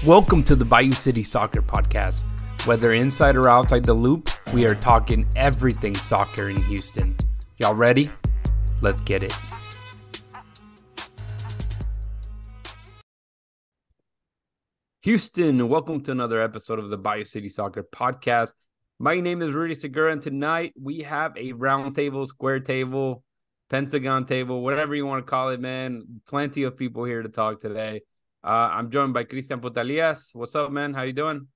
Welcome to the Bayou City Soccer Podcast. Whether inside or outside the loop, we are talking everything soccer in Houston. Y'all ready? Let's get it. Houston, welcome to another episode of the Bayou City Soccer Podcast. My name is Rudy Segura, and tonight we have a round table, square table, pentagon table, whatever you want to call it, man. Plenty of people here to talk today. I'm joined by Cristian Putalias. What's up, man? How you doing?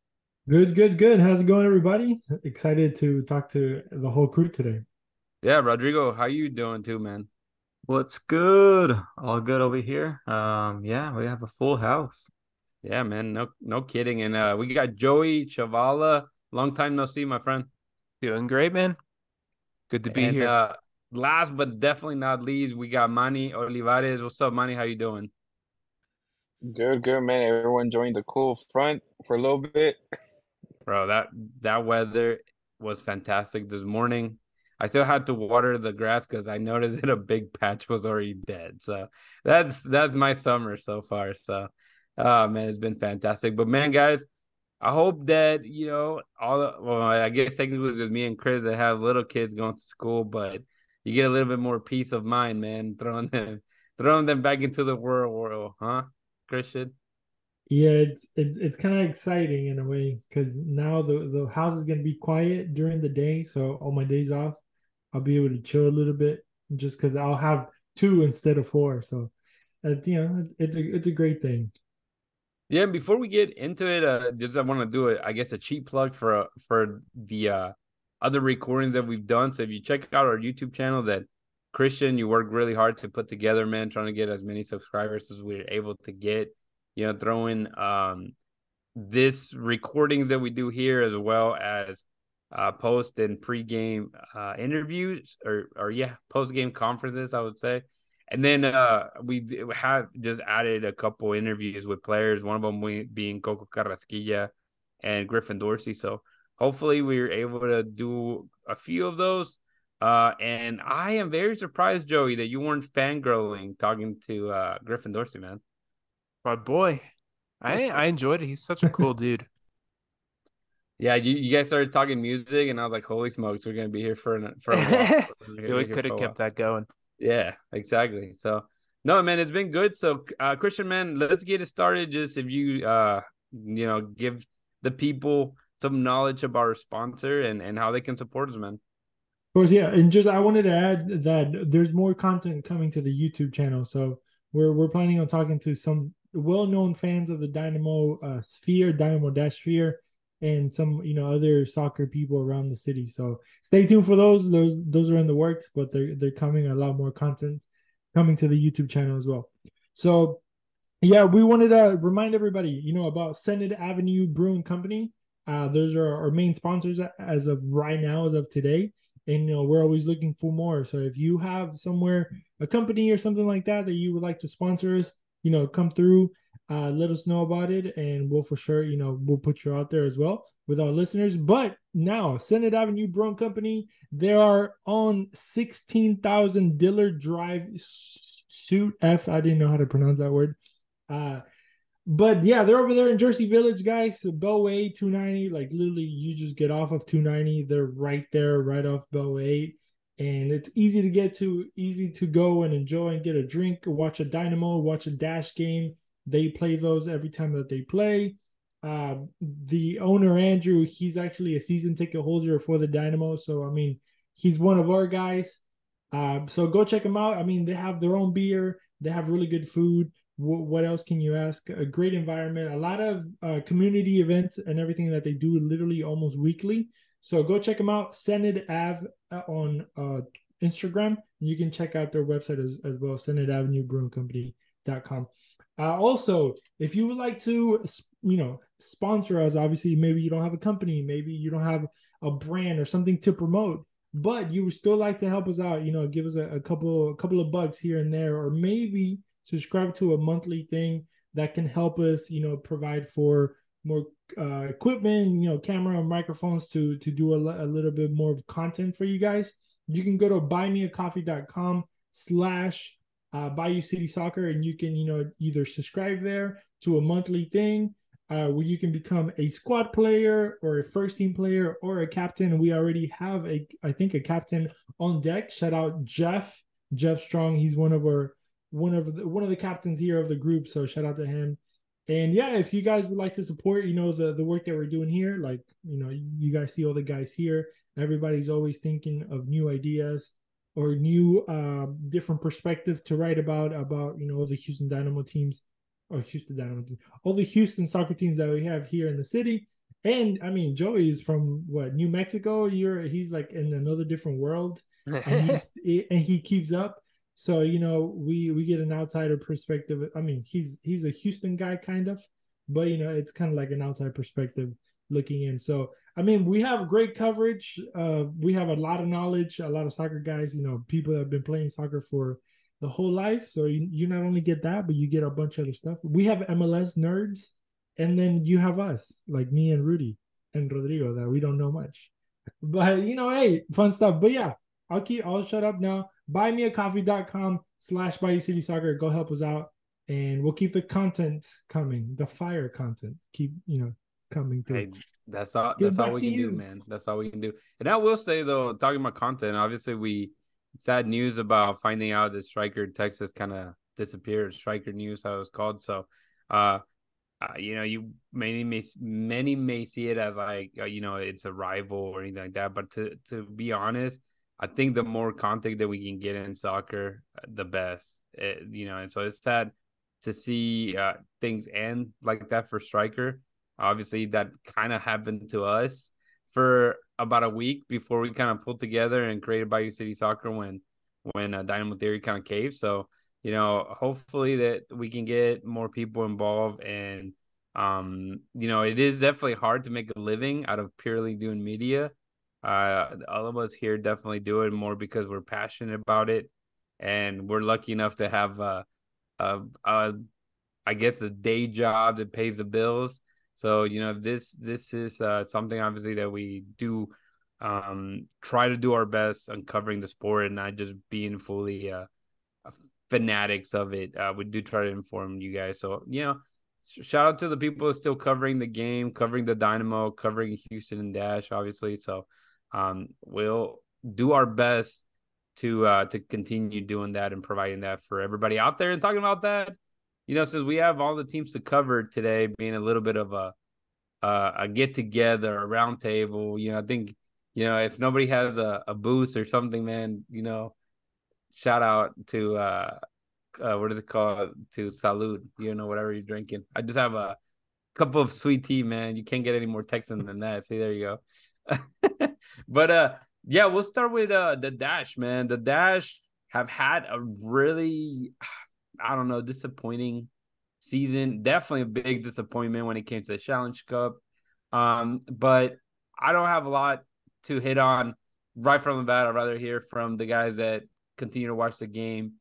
Good. How's it going, everybody? Excited to talk to the whole crew today. Yeah, Rodrigo, how you doing too, man? What's good? All good over here. Yeah, we have a full house. Yeah, man, no kidding. And we got Joey Chavala. Long time no see, my friend. Doing great, man. Good to be here. Last but definitely not least, we got Manny Olivares. What's up, Manny? How you doing? Good, man. Everyone enjoying the cool front for a little bit. Bro, that weather was fantastic this morning. I still had to water the grass because I noticed that a big patch was already dead. So that's my summer so far. So, man, it's been fantastic. But man, guys, I hope that I guess technically it's just me and Chris that have little kids going to school, but you get a little bit more peace of mind, man, throwing them back into the world, huh, Christian? Yeah, it's kind of exciting in a way because now the house is gonna be quiet during the day. So on my days off, I'll be able to chill a little bit just because I'll have two instead of four. So, it's a great thing. Yeah, before we get into it, I want to do a cheap plug for the other recordings that we've done. So if you check out our YouTube channel, that Christian, you worked really hard to put together, man, trying to get as many subscribers as we're able to get. Throwing this recordings that we do here as well as post and pre-game interviews or post-game conferences, I would say. And then we have just added a couple interviews with players, one of them being Coco Carrasquilla and Griffin Dorsey. So hopefully we're able to do a few of those. And I am very surprised, Joey, that you weren't fangirling talking to Griffin Dorsey, man. My boy, I enjoyed it. He's such a cool dude. Yeah, you guys started talking music, and I was like, "Holy smokes, we're gonna be here for a while." We could have kept that going. Yeah, exactly. So, no, man, it's been good. So, Christian, man, let's get it started. Just if you, give the people some knowledge about our sponsor and how they can support us, man. Of course, yeah, and just I wanted to add that there's more content coming to the YouTube channel. So we're planning on talking to some well-known fans of the Dynamo Dynamo Sphere, and some other soccer people around the city. So stay tuned for those. Those are in the works, but they're coming. A lot more content coming to the YouTube channel as well. So yeah, we wanted to remind everybody, about Senate Avenue Brewing Company. Those are our main sponsors as of right now, as of today. And we're always looking for more. So if you have somewhere, a company or something like that you would like to sponsor us, come through, let us know about it, and we'll for sure, we'll put you out there as well with our listeners. But now, Senate Avenue Brewing Company, they are on 16,000 Dillard Drive, Suite F. I didn't know how to pronounce that word. But yeah, they're over there in Jersey Village, guys. Bellway 290, like literally, you just get off of 290. They're right there, right off Bellway. And it's easy to get to, easy to go and enjoy and get a drink, watch a Dynamo, watch a Dash game. They play those every time that they play. The owner, Andrew, he's actually a season ticket holder for the Dynamo. So, I mean, he's one of our guys. So go check them out. I mean, they have their own beer. They have really good food. What else can you ask? A great environment. A lot of community events and everything that they do literally almost weekly. So go check them out, Senate Ave on Instagram. You can check out their website as well, senateavenuebrewingcompany.com. Also, if you would like to, sponsor us, obviously, maybe you don't have a company, maybe you don't have a brand or something to promote, but you would still like to help us out, give us a couple of bucks here and there, or maybe subscribe to a monthly thing that can help us, provide for more equipment, camera and microphones to do a little bit more of content for you guys. You can go to buymeacoffee.com/Bayou City Soccer, and you can, either subscribe there to a monthly thing, where you can become a squad player or a first team player or a captain. We already have I think a captain on deck. Shout out Jeff Strong. He's one of the captains here of the group. So shout out to him. And yeah, if you guys would like to support, the work that we're doing here, like, you guys see all the guys here. Everybody's always thinking of new ideas or new different perspectives to write about all the Houston Dynamo teams or Houston Dynamo teams, all the Houston soccer teams that we have here in the city. And I mean, Joey is from New Mexico. He's like in another different world, and he keeps up. So we get an outsider perspective. I mean, he's a Houston guy kind of, but it's kind of like an outside perspective looking in. So I mean, we have great coverage. We have a lot of knowledge, a lot of soccer guys. People that have been playing soccer for the whole life. So you not only get that, but you get a bunch of other stuff. We have MLS nerds, and then you have us, like me and Rudy and Rodrigo, that we don't know much. But hey, fun stuff. But yeah, I'll shut up now. Buymeacoffee.com/Bayou City Soccer. Go help us out, and we'll keep the content coming. The fire content keep coming through. Hey, that's all. That's all we can do, man. That's all we can do. And I will say though, talking about content, obviously sad news about finding out that striker Texas kind of disappeared. Striker news, how it was called. So, you many may see it as like it's a rival or anything like that. But to be honest, I think the more content that we can get in soccer, the best. And so it's sad to see things end like that for striker. Obviously, that kind of happened to us for about a week before we kind of pulled together and created Bayou City Soccer when Dynamo Theory kind of caved. So, hopefully that we can get more people involved. And, it is definitely hard to make a living out of purely doing media. All of us here definitely do it more because we're passionate about it. And we're lucky enough to have, I guess, the day job that pays the bills. So, this is something obviously that we do try to do our best on covering the sport and not just being fully fanatics of it. We do try to inform you guys. So, shout out to the people who are still covering the game, covering the Dynamo, covering Houston and Dash, obviously. So, we'll do our best to continue doing that and providing that for everybody out there. And talking about that, since we have all the teams to cover today, being a little bit of a get together, a round table, I think, if nobody has a booth or something, man, shout out to what is it called? To Salud, whatever you're drinking. I just have a cup of sweet tea, man. You can't get any more Texan than that. See, there you go. But yeah, we'll start with the Dash, man. The Dash have had a really, I don't know, disappointing season. Definitely a big disappointment when it came to the Challenge Cup. But I don't have a lot to hit on right from the bat. I'd rather hear from the guys that continue to watch the game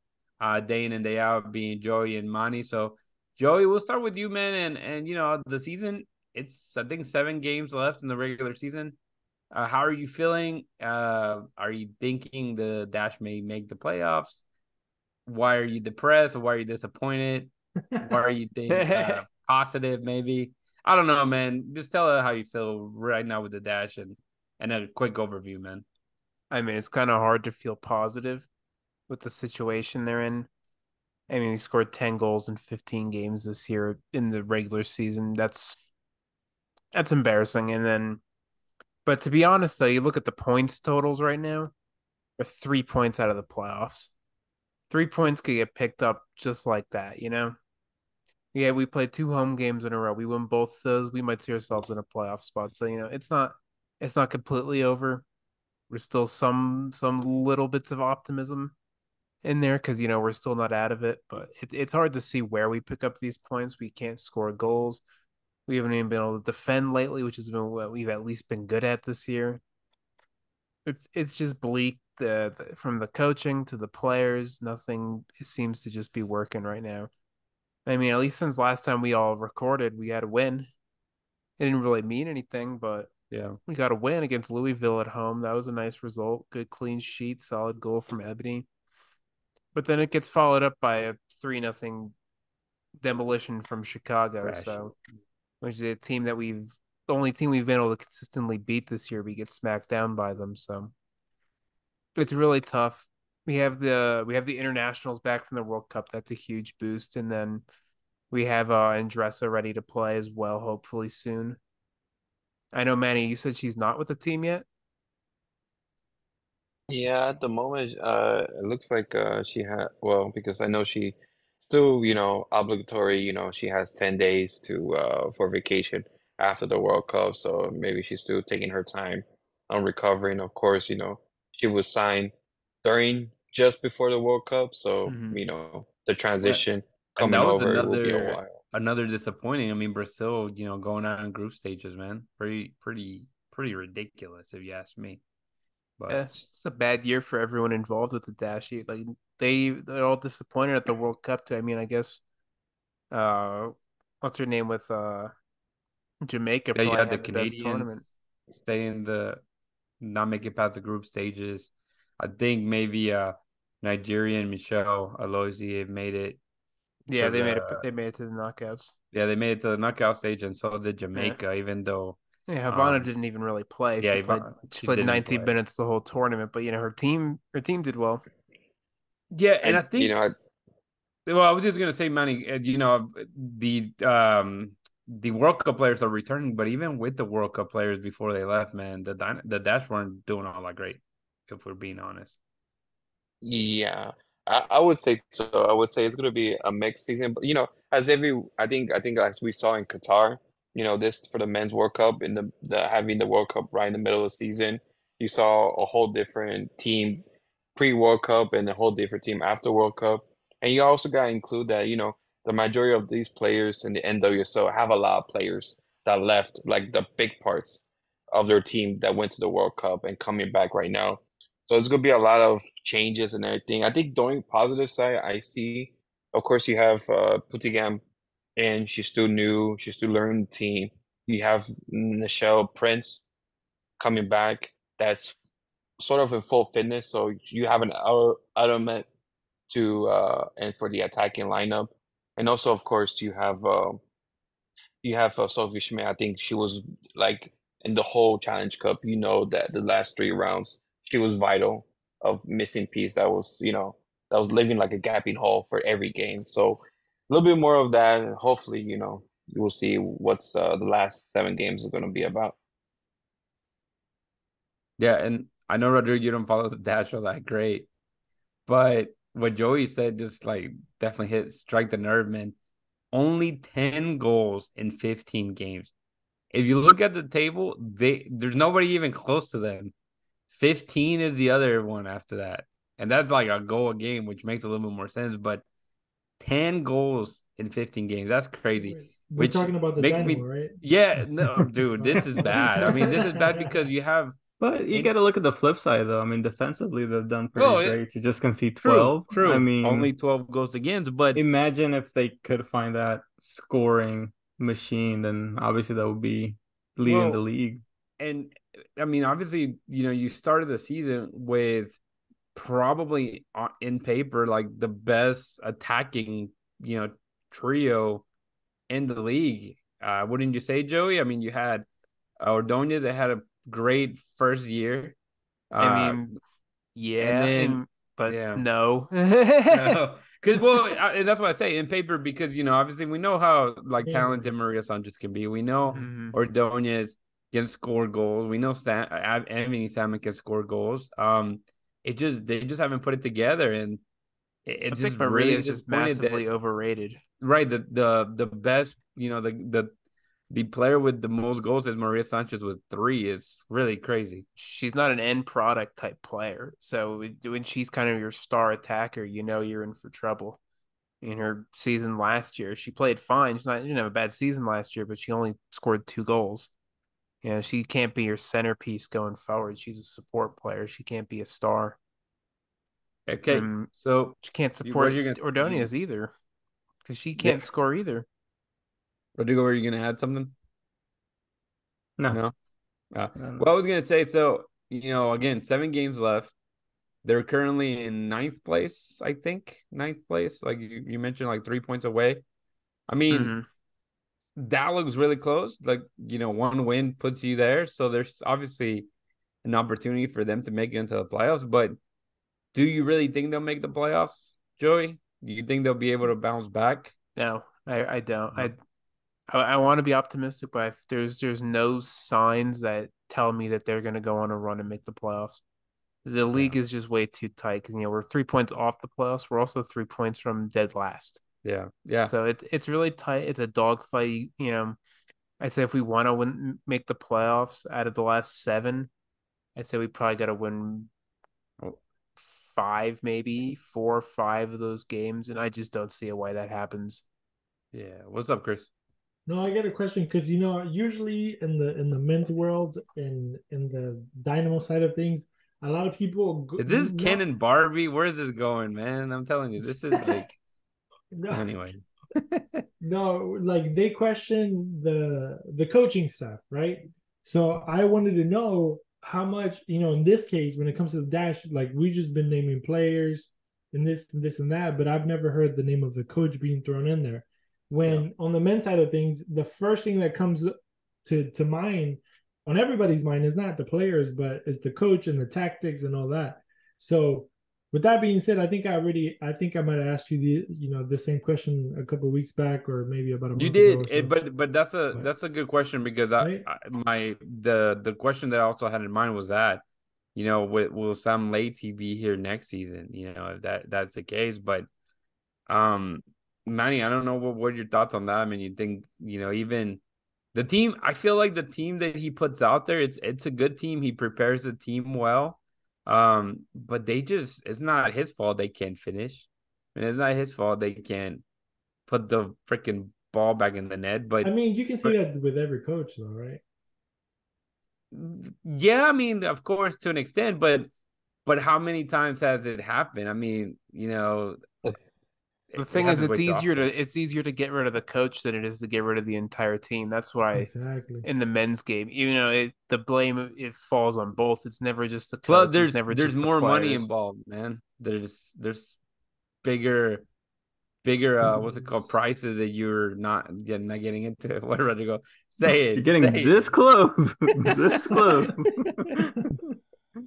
day in and day out, being Joey and Manny. So, Joey, we'll start with you, man. And the season, it's, I think, 7 games left in the regular season. How are you feeling? Are you thinking the Dash may make the playoffs? Why are you depressed or why are you disappointed? Why are you positive maybe? I don't know, man. Just tell her how you feel right now with the Dash and a quick overview, man. I mean, it's kind of hard to feel positive with the situation they're in. I mean, we scored 10 goals in 15 games this year in the regular season. That's embarrassing. But to be honest, though, you look at the points totals right now, we're 3 points out of the playoffs. 3 points could get picked up just like that, Yeah, we played 2 home games in a row. We win both those. We might see ourselves in a playoff spot. So, it's not completely over. We're still some little bits of optimism in there because, we're still not out of it. But it's hard to see where we pick up these points. We can't score goals. We haven't even been able to defend lately, which has been what we've at least been good at this year. It's just bleak. From the coaching to the players, nothing seems to just be working right now. I mean, at least since last time we all recorded, we had a win. It didn't really mean anything, but yeah, we got a win against Louisville at home. That was a nice result. Good clean sheet, solid goal from Ebony. But then it gets followed up by a 3-0 demolition from Chicago. Crash. So which is a team that the only team we've been able to consistently beat this year. We get smacked down by them, so it's really tough. We have the internationals back from the World Cup. That's a huge boost, and then we have Andressa ready to play as well, hopefully soon. I know, Manny, you said she's not with the team yet. Yeah, at the moment, it looks like she had, well, because I know she still, obligatory, she has 10 days to for vacation after the World Cup, so maybe she's still taking her time on recovering. Of course, she was signed during just before the World Cup, so, Mm-hmm. the transition And coming that was over, it will be a while. another disappointing. I mean, Brazil, going out in group stages, man, pretty ridiculous if you ask me. Yeah, But it's just a bad year for everyone involved with the dash. Like they're all disappointed at the World Cup too. I mean, I guess uh what's her name with Jamaica yeah, you probably had the had the best tournament. Canadians stay in the not make it past the group stages. I think maybe Nigerian Michelle Alozie made it Yeah, to they made it to the knockouts. they made it to the knockout stage, and so did Yeah. Jamaica, even though Yeah, Havana didn't even really play. yeah, She she played didn't 19 play. minutes the whole tournament, but her team did well. Yeah, and I I, you think know, well, I was just gonna say, Manny, the World Cup players are returning, but even with the World Cup players before they left, man, the Dash weren't doing all that great, if we're being honest. Yeah, I would say so. I would say it's going to be a mixed season, but I think as we saw in Qatar, this for the men's World Cup in the having the World Cup right in the middle of the season, you saw a whole different team pre-World Cup and a whole different team after World Cup. And you also got to include that, the majority of these players in the NWSL have a lot of players that left, like the big parts of their team that went to the World Cup and coming back right now. So it's gonna be a lot of changes and everything. I think the positive side I see, of course, you have Putigam, and she's still new, she's still learning the team. You have Nichelle Prince coming back. That's sort of in full fitness, so you have an element to and for the attacking lineup, and also of course you have Sophie Schmidt. I think she was like in the whole Challenge Cup. That the last 3 rounds, she was vital of missing piece that was living like a gaping hole for every game. So a little bit more of that, and hopefully, you will see what's the last 7 games are going to be about. Yeah, and I know, Rodrigo, you don't follow the Dash all that great, but what Joey said just like definitely strike the nerve, man. Only 10 goals in 15 games. If you look at the table, there's nobody even close to them. 15 is the other one after that. And that's like a goal a game, which makes a little bit more sense. But 10 goals in 15 games, that's crazy. We're Which talking about the makes Dynamo, me, right? yeah, no, dude, this is bad. I mean, this is bad because you have, But you got in, to look at the flip side, though. I mean, defensively, they've done pretty oh, great. You just concede true, 12. I true. mean, Only 12 goals against, but imagine if they could find that scoring machine, then obviously that would be leading the well, league. and I mean, obviously, you started the season with probably in paper like the best attacking, trio in the league. Wouldn't you say, Joey? I mean, you had Ordonez that had a great first year. I Uh, mean, and yeah, then but yeah, no. no, because and that's why I say in paper because obviously we know how like talented Game-wise. Maria Sanchez can be. We know Mhm. Ordonez can score goals. We know Anthony Salmon can score goals. They just haven't put it together, and I it's think just Maria really is just disappointed that massively overrated. right the best the player with the most goals is Maria Sanchez with 3 is really crazy. She's not an end product type player. So when she's kind of your star attacker, you're in for trouble. In her season last year, she played fine. She didn't have a bad season last year, but she only scored 2 goals. She can't be your centerpiece going forward. She's a support player. She can't be a star. Okay, And so she can't what are support you gonna Ordonez either because she yeah, can't score either. Rodrigo, are you gonna add something? No, No. no, Well, no. I was gonna say so. Again, 7 games left. They're currently in ninth place, I think. Ninth place, like you mentioned, like 3 points away. I mean, Mm-hmm. that looks really close. Like, one win puts you there. So there's obviously an opportunity for them to make it into the playoffs. But do you really think they'll make the playoffs, Joey? Do you think they'll be able to bounce back? No, I don't. I want to be optimistic, but there's no signs that tell me that they're going to go on a run and make the playoffs. The league is just way too tight because we're 3 points off the playoffs. We're also 3 points from dead last. Yeah. So it's really tight. It's a dogfight. I say if we want to make the playoffs out of the last 7, I say we probably got to win 5, maybe 4 or 5 of those games, and I just don't see a way that happens. Yeah. What's up, Chris? No, I got a question because usually in the men's world and in the Dynamo side of things, a lot of people is this Ken and Barbie? Where is this going, man? I'm telling you, this is like. no, anyways. No, like they question the coaching staff, right? So I wanted to know how much, in this case, when it comes to the Dash, like we just been naming players and this and that, but I've never heard the name of the coach being thrown in there. When on the men's side of things, the first thing that comes to mind on everybody's mind is not the players, but it's the coach and the tactics and all that. So with that being said, I think I might have asked you the same question a couple of weeks back, or maybe about a month you ago did, but that's a good question because right? the question that I also had in mind was that will Sam Leite be here next season? If that's the case, but Manny, I don't know what your thoughts on that. I mean, you think even the team? I feel like the team that he puts out there, it's a good team. He prepares the team well. But it's not his fault they can't finish. And it's not his fault they can't put the freaking ball back in the net. But I mean, you can see that with every coach, though, right? Yeah, I mean, of course, to an extent, but how many times has it happened? I mean, the thing is, it's easier to get rid of the coach than it is to get rid of the entire team. That's why exactly in the men's game, the blame it falls on both. It's never just the coach. Well, there's more money involved, man. There's bigger what's it called, prices that you're not getting into. Whatever to go say it. You're getting this close, this close.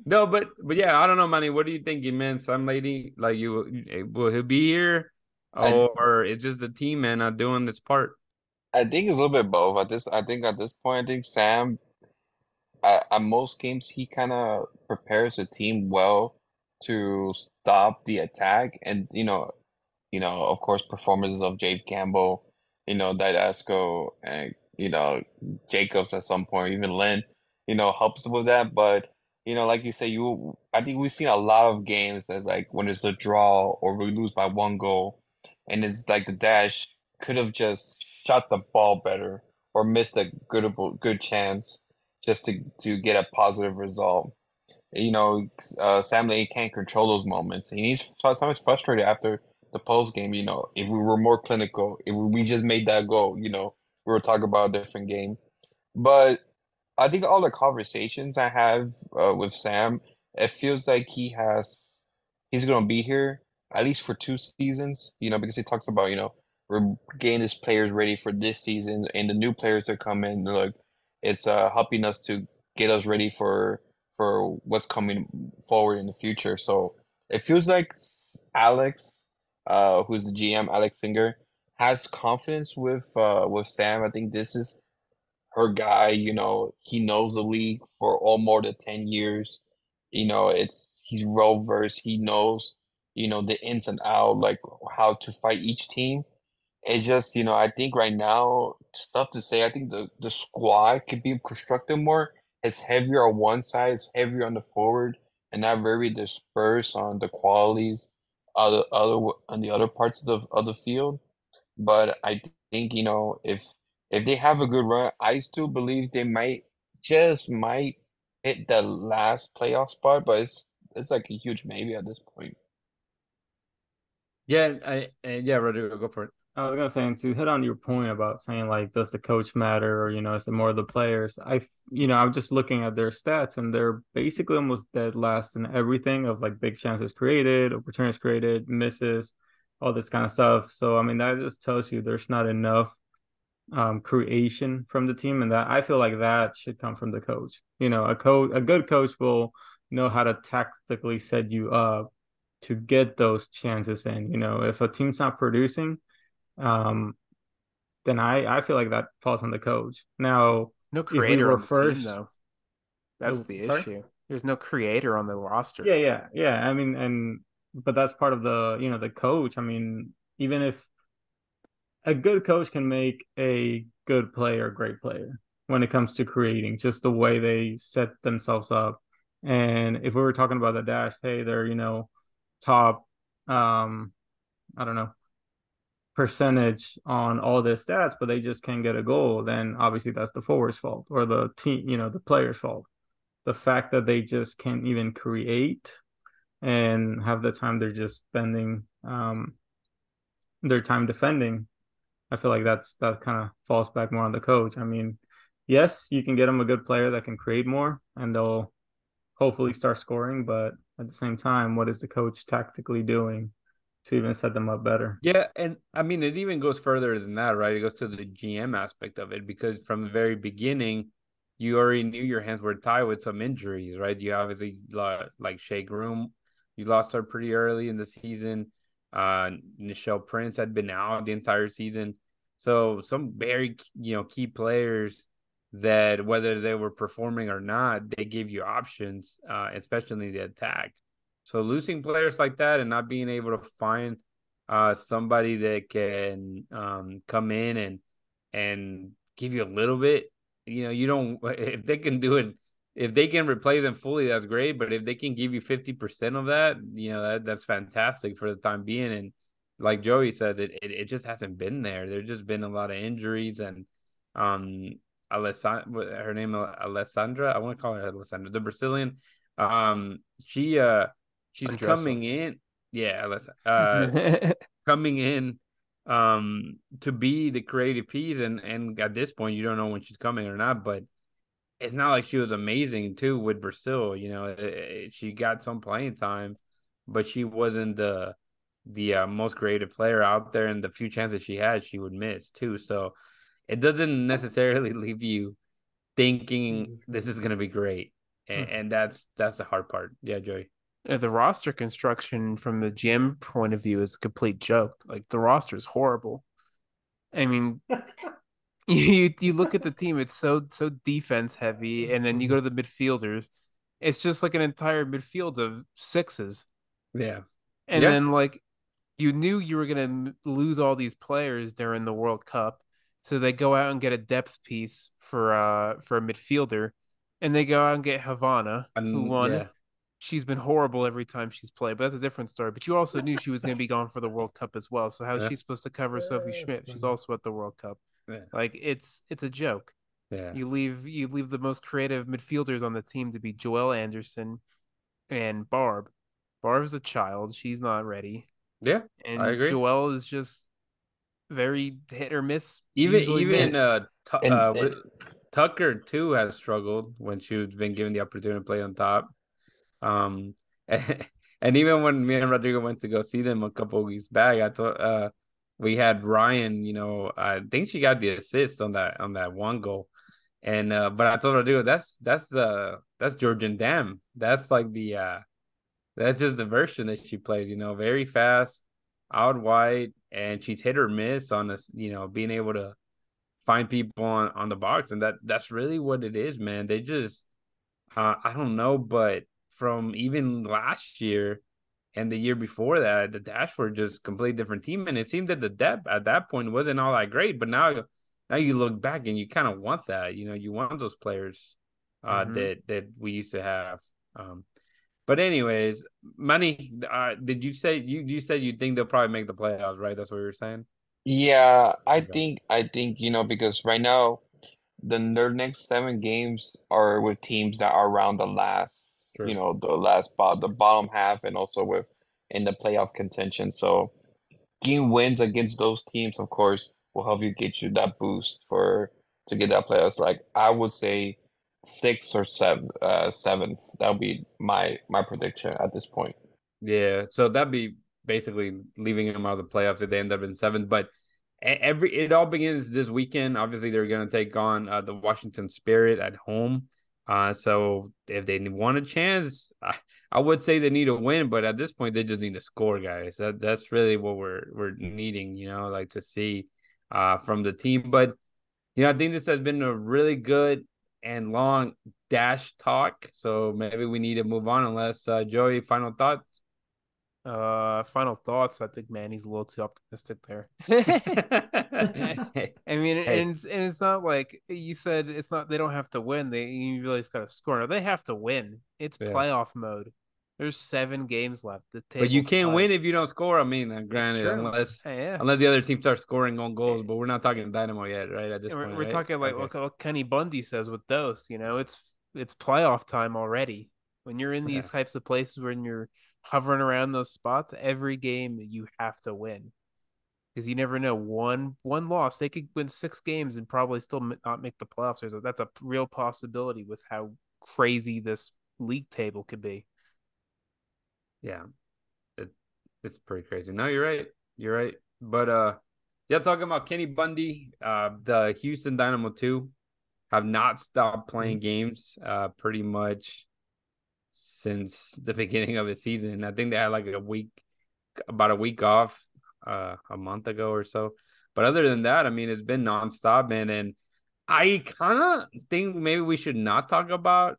No, but yeah, I don't know, Manny. What do you think, man? Some lady like will he be here? Or it's just the team, man, not doing this part. I think it's a little bit both. I think at this point, I think Sam, at most games, he kind of prepares the team well to stop the attack, and of course, performances of Jake Campbell, Didasco, and Jacobs at some point, even Lynn, helps with that. But like you say, I think we've seen a lot of games that like when it's a draw or we lose by 1 goal. And it's like the Dash could have just shot the ball better or missed a good chance just to get a positive result. Sam Lee can't control those moments. He's sometimes frustrated after the post game. If we were more clinical, if we just made that goal, we were talking about a different game. But I think all the conversations I have with Sam, it feels like he's going to be here at least for 2 seasons, because he talks about, we're getting these players ready for this season and the new players that come in, like it's helping us to get us ready for what's coming forward in the future. So it feels like Alex, who's the GM, Alex Singer, has confidence with Sam. I think this is her guy. He knows the league for all more than 10 years. He's well versed. He knows the ins and out, like how to fight each team. It's just, I think right now, tough to say. I think the squad could be constructed more. It's heavier on one side, it's heavier on the forward, and not very dispersed on the qualities of the other parts of the field. But I think, if they have a good run, I still believe they might hit the last playoff spot, but it's like a huge maybe at this point. Yeah, Rodrigo, go for it. I was gonna say, and to hit on your point about saying like, does the coach matter, or is it more the players? I'm just looking at their stats, and they're basically almost dead last in everything of like big chances created, opportunities created, misses, all this kind of stuff. So I mean, that just tells you there's not enough creation from the team, and that I feel like that should come from the coach. A good coach will know how to tactically set you up to get those chances in. If a team's not producing, um, then I feel like that falls on the coach. Now, No if we creator were on the team first, though. That's the sorry, issue. There's no creator on the roster. yeah. I mean, but that's part of the coach. I mean, even if a good coach can make a good player a great player when it comes to creating, just the way they set themselves up. And if we were talking about the Dash, hey, they're top, I don't know, percentage on all the stats, but they just can't get a goal, then obviously that's the forward's fault or the team, the player's fault. The fact that they just can't even create and have the time they're just spending their time defending, I feel like that kind of falls back more on the coach. I mean, yes, you can get them a good player that can create more and they'll hopefully start scoring, but at the same time, what is the coach tactically doing to even set them up better? Yeah, and I mean it even goes further than that, right? It goes to the GM aspect of it because from the very beginning, you already knew your hands were tied with some injuries, right? You obviously like Shea Groom, you lost her pretty early in the season. Nichelle Prince had been out the entire season, so some very key players that whether they were performing or not, they gave you options, especially in the attack. So losing players like that and not being able to find somebody that can come in and give you a little bit. You don't if they can do it, if they can replace them fully, that's great. But if they can give you 50% of that, that's fantastic for the time being. And like Joey says, it just hasn't been there. There's just been a lot of injuries and Alessandra, her name Alessandra. I want to call her Alessandra, the Brazilian. She's Undressel. coming in. Yeah, coming in to be the creative piece and at this point you don't know when she's coming or not, but it's not like she was amazing too with Brazil. She got some playing time, but she wasn't the most creative player out there, and the few chances she had she would miss too. So it doesn't necessarily leave you thinking this is going to be great, and that's the hard part. Yeah, Joey. The roster construction from the GM point of view is a complete joke. Like the roster is horrible. I mean, you look at the team, it's so defense heavy, and then you go to the midfielders, it's just like an entire midfield of sixes. Yeah. And then like you knew you were gonna lose all these players during the World Cup, so they go out and get a depth piece for a midfielder, and they go out and get Havana, who won. Yeah. She's been horrible every time she's played, but that's a different story. But you also knew she was going to be gone for the World Cup as well. So how is she supposed to cover Sophie Schmidt? She's also at the World Cup. Yeah. Like it's a joke. Yeah. You leave the most creative midfielders on the team to be Joelle Anderson and Barb. Barb's a child. She's not ready. Yeah, and I agree. Joelle is just very hit or miss. Even And Tucker too has struggled when she's been given the opportunity to play on top. And, and even when me and Rodrigo went to go see them a couple of weeks back, I thought we had Ryan. I think she got the assist on that one goal. And but I told Rodrigo that's Georgian Dam. That's like that's just the version that she plays. Very fast, out wide, and she's hit or miss on this. Being able to find people on the box, and that's really what it is, man. They just I don't know, but from even last year and the year before that, the Dash were just completely different team, and it seemed that the depth at that point wasn't all that great. But now you look back and you kind of want that. You want those players that we used to have. But anyways, Manny, did you say you said you think they'll probably make the playoffs, right? That's what you were saying. yeah, I Okay. think I think because right now their next 7 games are with teams that are around the last, Sure. the last spot, the bottom half, and also with in the playoff contention. So game wins against those teams, of course, will help you get you that boost to get that playoffs. Like I would say sixth or seventh. That would be my prediction at this point. Yeah, so that'd be basically leaving them out of the playoffs if they end up in seventh. But it all begins this weekend. Obviously, they're going to take on the Washington Spirit at home. So if they want a chance, I would say they need a win, but at this point, they just need to score, guys. That's really what we're needing, like to see from the team. But I think this has been a really good and long dash talk. So maybe we need to move on. Unless Joey, final thoughts. Final thoughts. I think Manny's a little too optimistic there. I mean, and it's not like you said. It's not they don't have to win. You really just got to score. No, they have to win. It's playoff mode. There's 7 games left. But you can't win if you don't score. I mean, granted, unless the other team starts scoring on goals. But we're not talking Dynamo yet, right? At this point, we're talking like what Kenny Bundy says with Dose. It's playoff time already. When you're in these types of places, when you're hovering around those spots, every game you have to win, because you never know. One loss, they could win 6 games and probably still not make the playoffs. So that's a real possibility with how crazy this league table could be. Yeah, it's pretty crazy. No, you're right. But talking about Kenny Bundy, the Houston Dynamo 2 have not stopped playing games pretty much since the beginning of the season. I think they had like about a week off a month ago or so. But other than that, I mean, it's been nonstop, man. And I kind of think maybe we should not talk about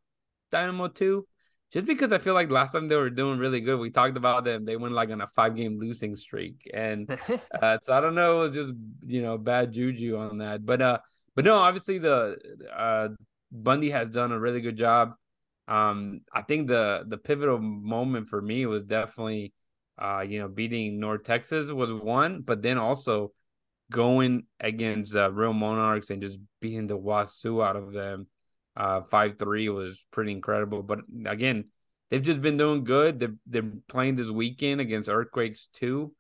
Dynamo 2, just because I feel like last time they were doing really good. We talked about them. They went like on a 5-game losing streak. And so I don't know. It was just, bad juju on that. But no, obviously the Bundy has done a really good job. I think the pivotal moment for me was definitely, beating North Texas was one, but then also going against Real Monarchs and just beating the Wazoo out of them 5-3 was pretty incredible. But again, they've just been doing good. They're playing this weekend against Earthquakes 2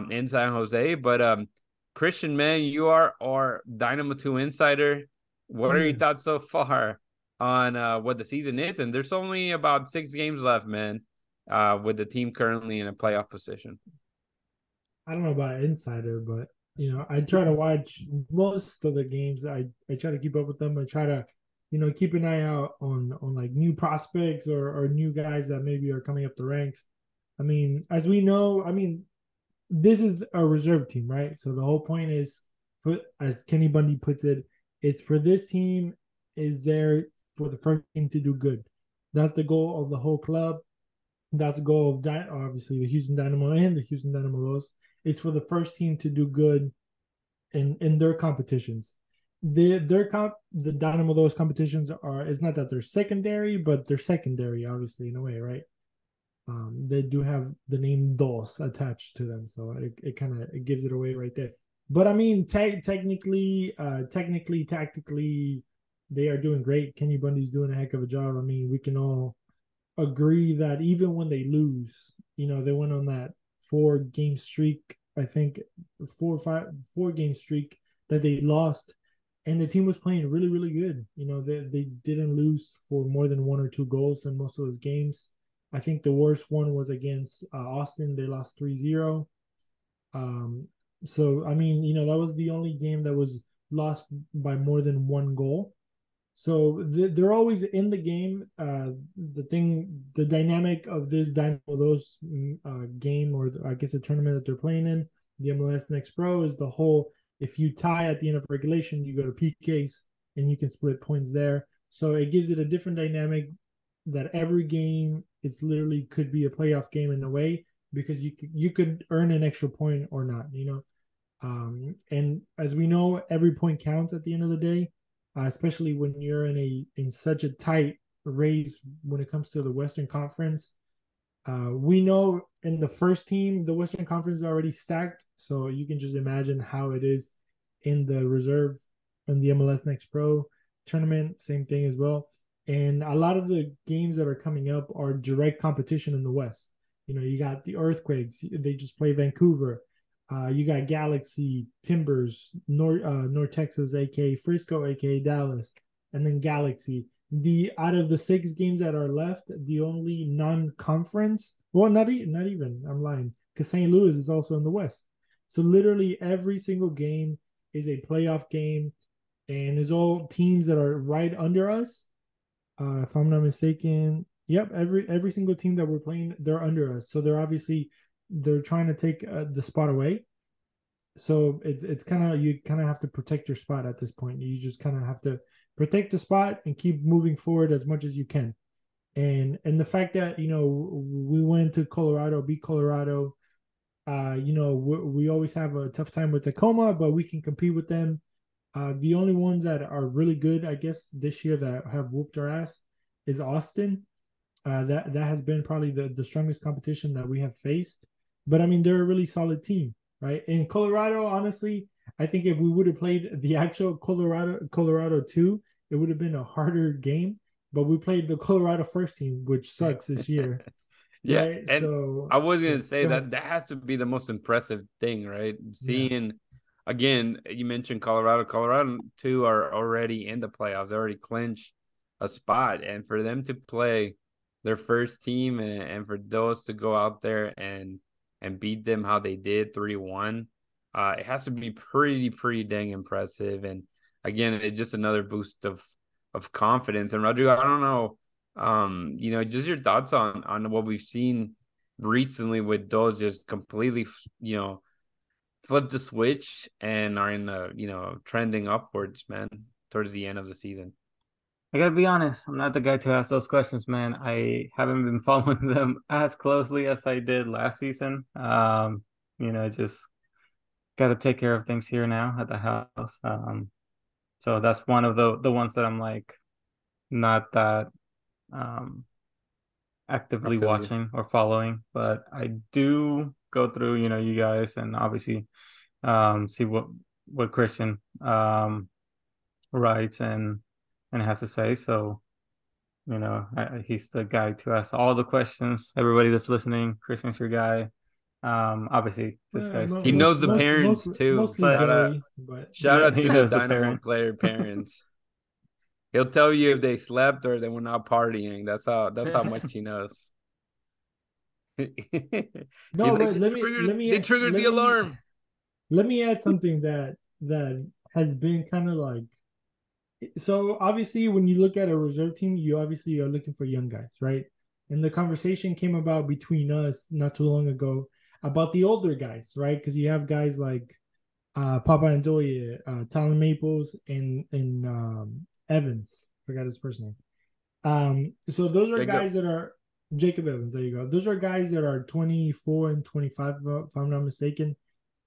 in San Jose. But Christian, man, you are our Dynamo 2 insider. What are your thoughts so far on what the season is? And there's only about 6 games left, man, with the team currently in a playoff position. I don't know about insider, but I try to watch most of the games. I try to keep up with them. I try to keep an eye out on like new prospects or new guys that maybe are coming up the ranks. I mean, as we know, this is a reserve team, right? So the whole point is, as Kenny Bundy puts it, it's for this team is there for the first team to do good. That's the goal of the whole club. That's the goal of obviously the Houston Dynamo and the Houston Dynamos. It's for the first team to do good in their competitions. The Dynamo, those competitions it's not that they're secondary, but they're secondary, obviously, in a way, right? They do have the name DOS attached to them, so it kind of gives it away right there. But I mean, technically, tactically, they are doing great. Kenny Bundy's doing a heck of a job. I mean, we can all agree that even when they lose, they went on that 4-game streak, I think 4-game streak that they lost, and the team was playing really, really good. They didn't lose for more than 1 or 2 goals in most of those games. I think the worst one was against Austin. They lost 3-0. So, I mean, that was the only game that was lost by more than 1 goal. So they're always in the game. The dynamic of this those game, or I guess the tournament that they're playing in, the MLS Next Pro, is the whole, if you tie at the end of regulation, you go to PKs and you can split points there. So it gives it a different dynamic that every game, it's literally could be a playoff game in a way, because you could earn an extra point or not, and as we know, every point counts at the end of the day, especially when you're in such a tight race when it comes to the Western Conference. We know in the first team, the Western Conference is already stacked, so you can just imagine how it is in the reserve and the MLS Next Pro tournament, same thing as well. And a lot of the games that are coming up are direct competition in the West. You got the Earthquakes, they just play Vancouver. You got Galaxy, Timbers, North Texas, aka Frisco, aka Dallas, and then Galaxy. Out of the 6 games that are left, the only non-conference, well, not even, I'm lying, because St. Louis is also in the West. So literally every single game is a playoff game, and it's all teams that are right under us. If I'm not mistaken, yep, every single team that we're playing, they're under us. So they're trying to take the spot away. So it's kind of, you kind of have to protect your spot at this point. You just kind of have to protect the spot and keep moving forward as much as you can. And the fact that, you know, we went to Colorado, beat Colorado. You know, we always have a tough time with Tacoma, but we can compete with them. The only ones that are really good, I guess, this year that have whooped our ass is Austin. That has been probably the strongest competition that we have faced. But I mean, they're a really solid team, right? In Colorado, honestly, I think if we would have played the actual Colorado 2, it would have been a harder game. But we played the Colorado first team, which sucks this year. Yeah, right? and So I was gonna say go that ahead. that has to be the most impressive thing, right? Yeah. Seeing again, you mentioned Colorado. Colorado too are already in the playoffs, they already clinched a spot, and for them to play their first team and for those to go out there and beat them how they did 3-1, it has to be pretty dang impressive. And again, it's just another boost of confidence. And Rodrigo, I don't know, you know, just your thoughts on what we've seen recently with those just completely, you know, flip the switch and are in the, you know, trending upwards, man, towards the end of the season. I gotta be honest, I'm not the guy to ask those questions, man. I haven't been following them as closely as I did last season. You know, just gotta take care of things here now at the house. So that's one of the ones that I'm like not that I actively feel you. watching or following, but I do go through, you know, you guys and obviously see what Christian writes and has to say. So, you know, he's the guy to ask all the questions. Everybody that's listening, Christian's your guy. Obviously, this guy's He team, knows the parents too. Mostly but Joey, but Shout out he to the knows the Dynamo parents. player parents. He'll tell you if they slept or they were not partying. That's how much he knows. He's no, like but they triggered the alarm. let me add something that has been kind of like, so obviously when you look at a reserve team, you obviously are looking for young guys, right? And the conversation came about between us not too long ago about the older guys, right? Because you have guys like Papa Andoye, Talon Maples, and Evans. Forgot his first name. So those are Jacob. guys that are Jacob Evans. There you go. Those are guys that are 24 and 25, if I'm not mistaken.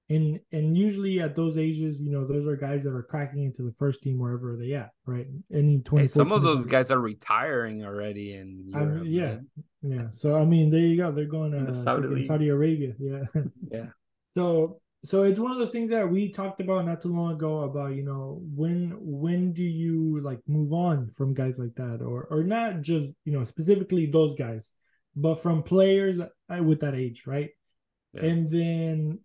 And usually at those ages, you know, those are guys that are cracking into the first team wherever they at, right? Any 24, Hey, some of 25. those guys are retiring already in Europe, Yeah, man. yeah. So I mean, there you go. They're going In the to Saudi League. Saudi Arabia. Yeah. Yeah. So it's one of those things that we talked about not too long ago about, you know, when do you like move on from guys like that, or not just, you know, specifically those guys, but from players with that age, right? Yeah. And then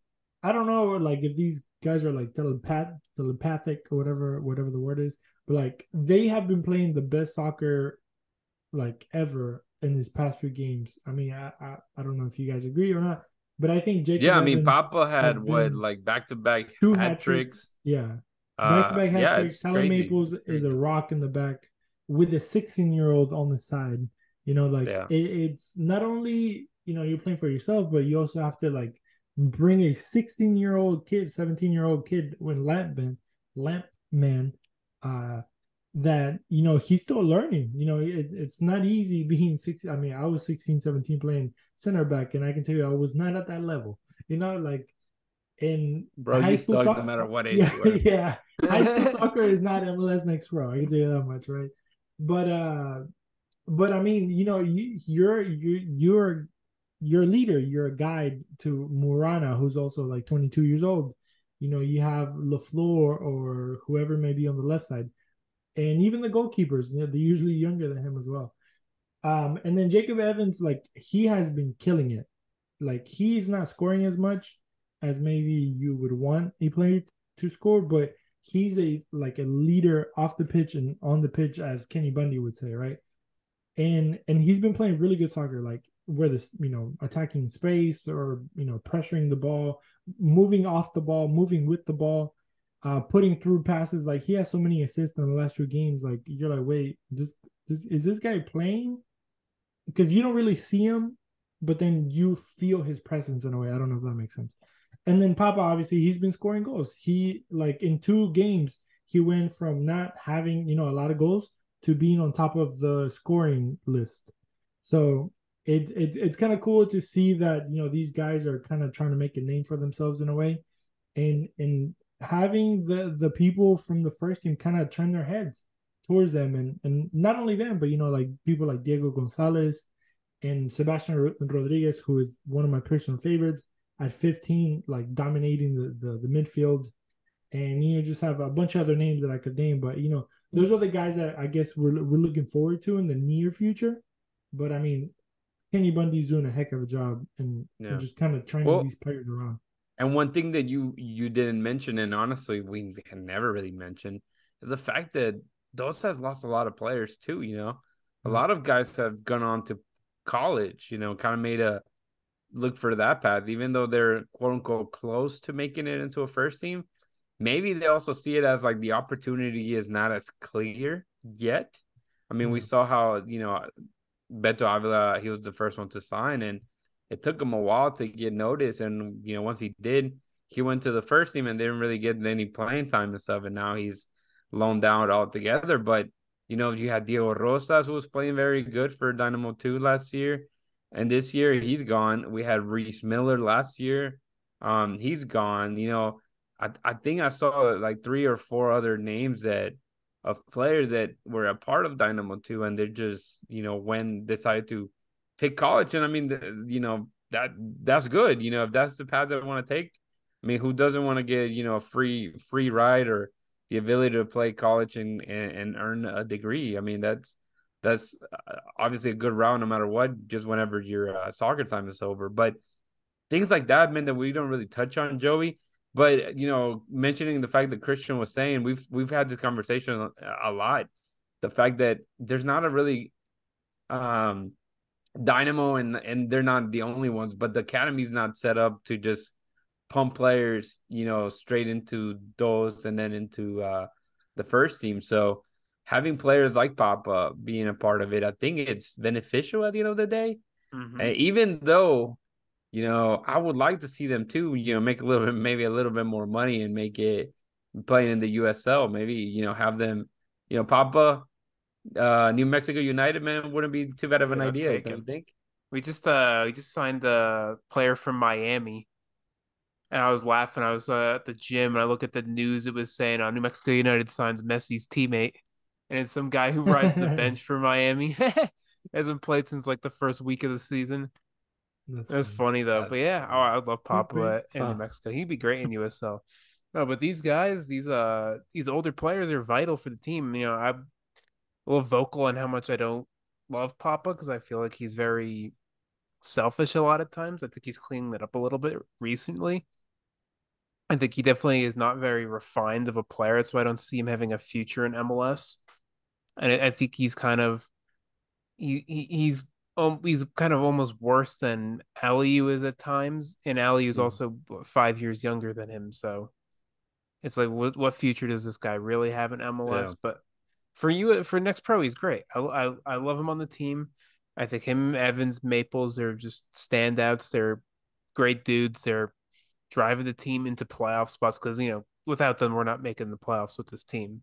I don't know, like if these guys are like telepathic or whatever the word is, but like they have been playing the best soccer like ever in these past few games. I mean, I don't know if you guys agree or not, but I think Jacob Yeah, I mean, Evans Papa has had what, been like back-to-back two hat hat tricks. tricks. Yeah, back-to-back hat Yeah, tricks. it's Talon crazy. Maples It's is a crazy. rock in the back with a 16-year-old on the side. You know, like Yeah. it's not only, you know, you're playing for yourself, but you also have to like bring a 16-year-old kid, 17-year-old kid when Lamp Man, that, you know, he's still learning. You know, it's not easy being 16. I mean, I was 16, 17 playing center back, and I can tell you I was not at that level. You know, like in Bro, high you school suck no soccer. matter what age Yeah, you were. yeah. High school soccer is not MLS Next Pro. I can tell you that much, right? But I mean, you know, you're your leader, you're a guide to Murana, who's also like 22 years old. You know, you have LaFleur or whoever may be on the left side, and even the goalkeepers, you know, they're usually younger than him as well. And then Jacob Evans, like he has been killing it. Like he's not scoring as much as maybe you would want a player to score, but he's a leader off the pitch and on the pitch, as Kenny Bundy would say, right? And he's been playing really good soccer. Like whether attacking space or pressuring the ball, moving off the ball, moving with the ball, putting through passes. Like he has so many assists in the last 2 games. Like you're like, wait, this is this guy playing? Because you don't really see him, but then you feel his presence in a way. I don't know if that makes sense. And then Papa, obviously, he's been scoring goals. He like in 2 games, he went from not having a lot of goals to being on top of the scoring list. So it's kind of cool to see that these guys are kind of trying to make a name for themselves in a way, and having the people from the first team kind of turn their heads towards them, and not only them, but like people like Diego Gonzalez and Sebastian Rodriguez, who is one of my personal favorites at 15, like dominating the midfield. And just have a bunch of other names that I could name, but those are the guys that I guess we're looking forward to in the near future. But I mean, Kenny Bundy's doing a heck of a job and just kind of turning these players around. And one thing that you didn't mention, and honestly we can never really mention, is the fact that Dos has lost a lot of players too. A lot of guys have gone on to college. Kind of made a look for that path, even though they're quote unquote close to making it into a first team. Maybe they also see it as like the opportunity is not as clear yet. I mean, we saw how, Beto Avila, he was the first one to sign, and it took him a while to get noticed. And, once he did, he went to the first team and didn't really get any playing time and stuff. And now he's loaned out altogether. But, you had Diego Rosas, who was playing very good for Dynamo 2 last year. And this year he's gone. We had Reese Miller last year. He's gone. I think I saw like 3 or 4 other names of players that were a part of Dynamo 2, and they're just, when decided to pick college. And I mean, that's good. If that's the path that I want to take, I mean, who doesn't want to get, a free ride or the ability to play college and earn a degree? I mean, that's obviously a good route no matter what, just whenever your soccer time is over. But things like that meant that we don't really touch on, Joey. But mentioning the fact that Christian was saying, we've had this conversation a lot. The fact that there's not a really Dynamo, and they're not the only ones, but the academy's not set up to just pump players, straight into those and then into the first team. So having players like Papa being a part of it, I think it's beneficial at the end of the day. Mm-hmm. Even though I would like to see them too, make maybe a little bit more money and make it playing in the USL. Maybe, have them, Papa, New Mexico United, man, wouldn't be too bad of an idea, don't you think? We just signed a player from Miami, and I was laughing. I was at the gym, and I look at the news. It was saying New Mexico United signs Messi's teammate, and it's some guy who rides the bench for Miami. Hasn't played since like the first week of the season. That's funny though. But yeah, I would love Papa in New Mexico. He'd be great in USL. No, but these guys, these older players are vital for the team. I'm a little vocal on how much I don't love Papa because I feel like he's very selfish a lot of times. I think he's cleaning that up a little bit recently. I think he definitely is not very refined of a player. That's why I don't see him having a future in MLS. And I think he's kind of he's kind of almost worse than Aliu is at times, and Aliu is also 5 years younger than him. So it's like, what future does this guy really have in MLS? Yeah. But for next pro, he's great. I love him on the team. I think him, Evans, Maples, they're just standouts. They're great dudes. They're driving the team into playoff spots because without them, we're not making the playoffs with this team.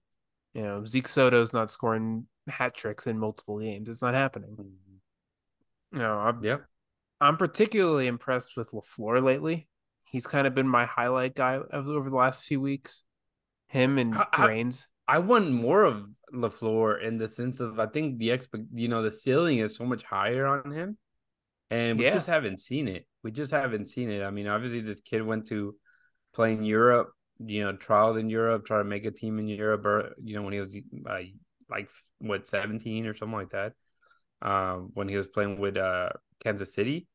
Zeke Soto's not scoring hat tricks in multiple games. It's not happening. I'm particularly impressed with LaFleur lately. He's kind of been my highlight guy over the last few weeks. Him and Reigns. I want more of LaFleur in the sense of I think the ceiling is so much higher on him, and we just haven't seen it. I mean, obviously this kid went to play in Europe, trialed in Europe, try to make a team in Europe, or when he was like 17 or something like that. When he was playing with Kansas City.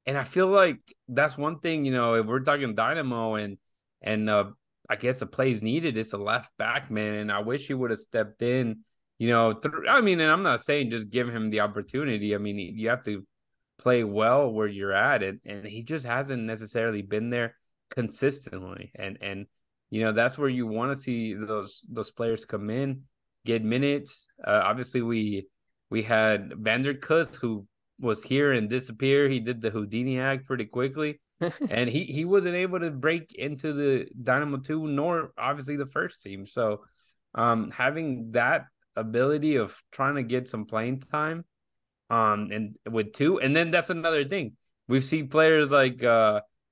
And I feel like that's one thing, if we're talking Dynamo and I guess the plays needed, it's a left back, man. And I wish he would have stepped in, and I'm not saying just give him the opportunity. I mean, you have to play well where you're at, and he just hasn't necessarily been there consistently. And that's where you want to see those players come in, get minutes. Obviously, we had Vanderkuss, who was here and disappear. He did the Houdini act pretty quickly. And he wasn't able to break into the Dynamo 2, nor obviously the first team. So having that ability of trying to get some playing time and with two, and then that's another thing. We've seen players like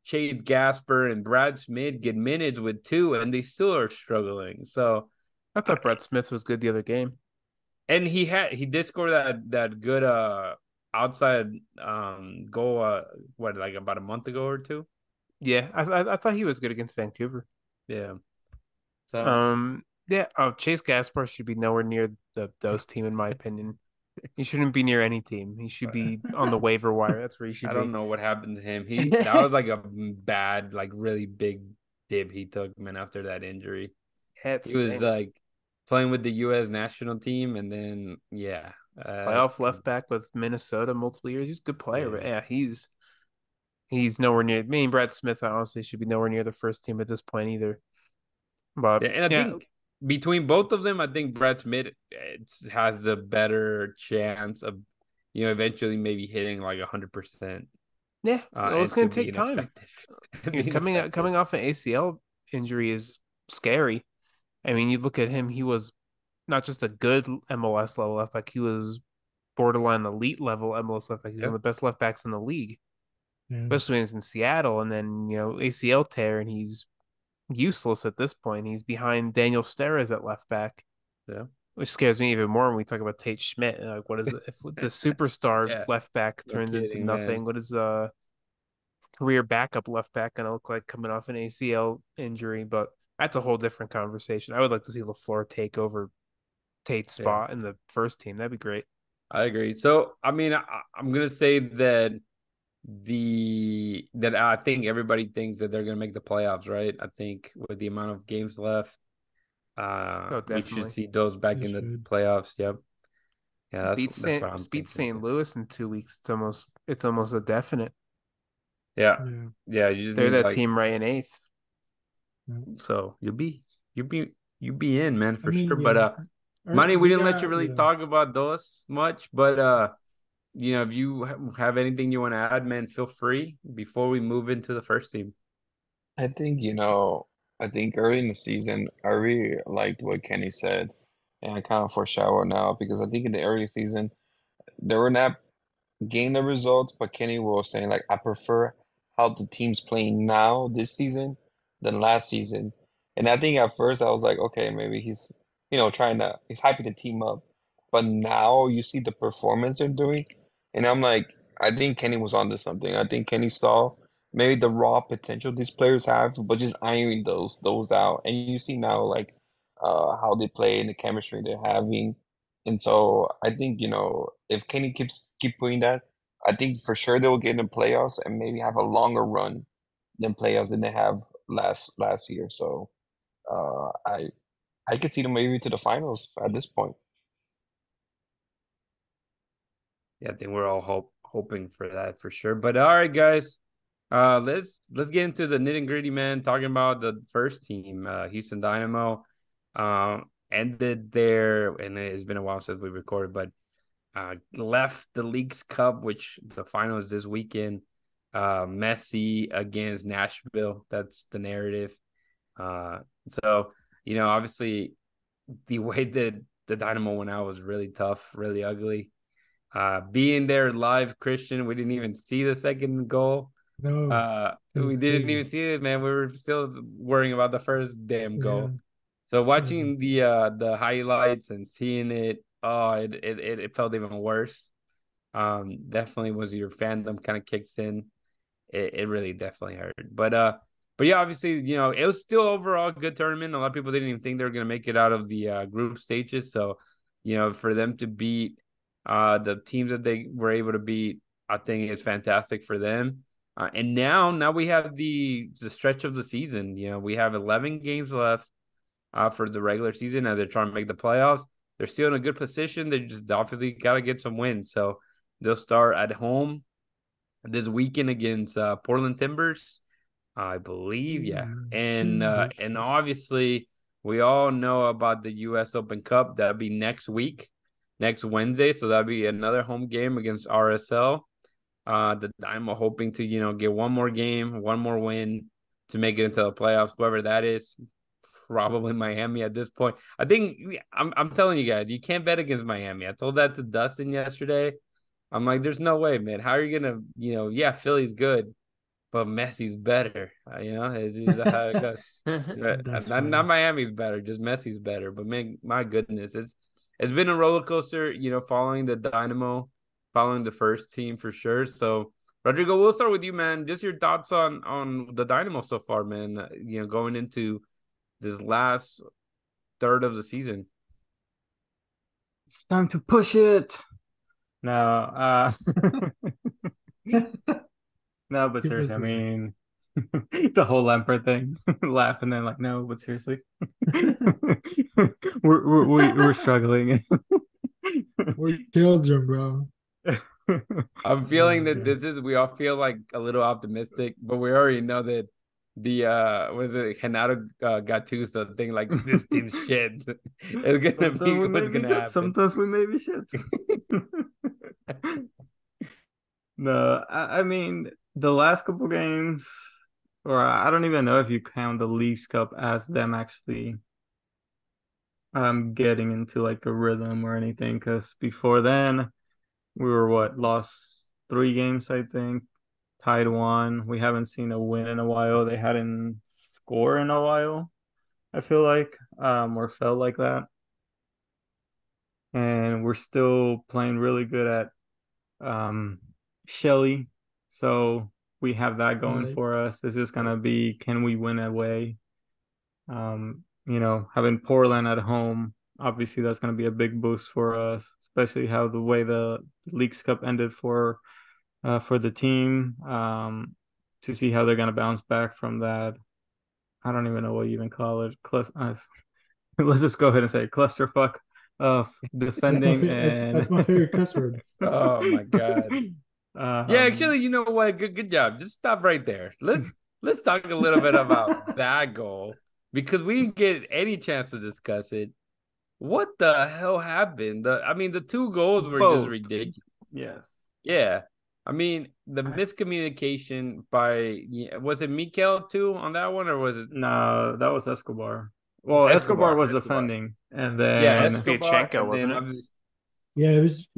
Chase Gasper and Brad Smith get minutes with two, and they still are struggling. So I thought Brett Smith was good the other game. And he did score that good outside goal like about a month ago or two. Yeah, I thought he was good against Vancouver. Yeah. So yeah. Oh, Chase Gaspar should be nowhere near the Dose team, in my opinion. He shouldn't be near any team. He should be on the waiver wire. That's where he should be. I don't know what happened to him. That was like a bad, like really big dip he took, man, after that injury. He was like playing with the U.S. national team, and then playoff left back with Minnesota multiple years. He's a good player, but he's nowhere near. Me and Brad Smith, honestly, should be nowhere near the first team at this point either. But and I think between both of them, I think Brad Smith has the better chance of eventually maybe hitting like 100%. Yeah, it's going to take time. Coming off an ACL injury is scary. I mean, you look at him; he was not just a good MLS level left back; he was borderline elite level MLS left back. He's one of the best left backs in the league, especially when he's in Seattle. And then ACL tear, and he's useless at this point. He's behind Daniel Steres at left back. Yeah. Which scares me even more when we talk about Tate Schmidt. Like, what is it? If the superstar left back turns into nothing, man. What is career backup left back going to look like coming off an ACL injury? But that's a whole different conversation. I would like to see LaFleur take over Tate's spot in the first team. That'd be great. I agree. So, I mean, I'm going to say that I think everybody thinks that they're going to make the playoffs, right? I think with the amount of games left, we should see those back in the playoffs. Yep. Yeah, that's what I'm thinking. Beat St. Louis in 2 weeks. It's almost a definite. Yeah. They're that team right in 8th. So you'll be in, man, for sure. But Manny, we didn't let you really talk about those much, but if you have anything you want to add, man, feel free before we move into the first team. I think early in the season, I really liked what Kenny said, and I kind of foreshadow now because I think in the early season, they were not getting the results, but Kenny was saying, like, I prefer how the team's playing now this season than last season. And I think at first I was like, okay, maybe he's, he's hyping the team up. But now you see the performance they're doing, and I'm like, I think Kenny was onto something. I think Kenny saw maybe the raw potential these players have, but just ironing those out. And you see now, like, how they play and the chemistry they're having. And so I think, if Kenny keep putting that, I think for sure they will get in the playoffs and maybe have a longer run than playoffs than they have last year. So I could see them maybe to the finals at this point. Yeah, I think we're all hoping for that for sure. But all right, guys, let's get into the nitty gritty, man. Talking about the first team, Houston Dynamo, ended there, and it's been a while since we recorded, but left the Leagues Cup, which the final is this weekend. Messi against Nashville. That's the narrative. So obviously, the way that the Dynamo went out was really tough, really ugly. Being there live, Christian, we didn't even see the second goal. No, we didn't even see it, man. We were still worrying about the first damn goal. Yeah. So watching the highlights and seeing it, it felt even worse. Definitely was your fandom kind of kicks in. It really definitely hurt. But yeah, obviously, it was still overall a good tournament. A lot of people didn't even think they were going to make it out of the group stages. So, for them to beat the teams that they were able to beat, I think is fantastic for them. And now we have the stretch of the season. We have 11 games left for the regular season as they're trying to make the playoffs. They're still in a good position. They just obviously got to get some wins. So they'll start at home this weekend against Portland Timbers, I believe. Yeah, and obviously we all know about the U.S. Open Cup. That'll be next week, next Wednesday. So that'll be another home game against RSL. I'm hoping to get one more game, one more win to make it into the playoffs. Whoever that is, probably Miami at this point. I think I'm telling you guys, you can't bet against Miami. I told that to Dustin yesterday. I'm like, there's no way, man. How are you gonna, yeah, Philly's good, but Messi's better. It's just how it goes. Not Miami's better, just Messi's better. But man, my goodness, it's been a roller coaster, following the Dynamo, following the first team for sure. So Rodrigo, we'll start with you, man. Just your thoughts on the Dynamo so far, man. Going into this last third of the season. It's time to push it. No, no, but seriously, I mean, the whole Lampard thing, laughing and like, no, but seriously, we're struggling. We're children, bro. I'm feeling that we all feel like a little optimistic, but we already know that the Renato Gattuso thing, like, this team's shit. It's gonna be what's gonna happen. Sometimes we may be shit. No, I mean the last couple games, or I don't even know if you count the Leagues Cup as them actually getting into like a rhythm or anything, because before then we were lost 3 games, I think, tied 1. We haven't seen a win in a while. They hadn't scored in a while, I feel like, or felt like that. And we're still playing really good at Shelly. So we have that going for us. It's just gonna be, can we win away? Having Portland at home, obviously that's gonna be a big boost for us, especially how the way the Leagues Cup ended for the team. To see how they're gonna bounce back from that. I don't even know what you even call it. Let's just go ahead and say clusterfuck of defending. That's my favorite cuss word. Oh my god. Yeah, actually, you know what? Good job. Just stop right there. Let's talk a little bit about that goal, because we didn't get any chance to discuss it. What the hell happened? The 2 goals were just ridiculous. Yes. Yeah. I mean, the miscommunication was it Mikel too on that one, or was it? No, that was Escobar. Well, Escobar was defending, and then Escobar, wasn't it? Yeah, it was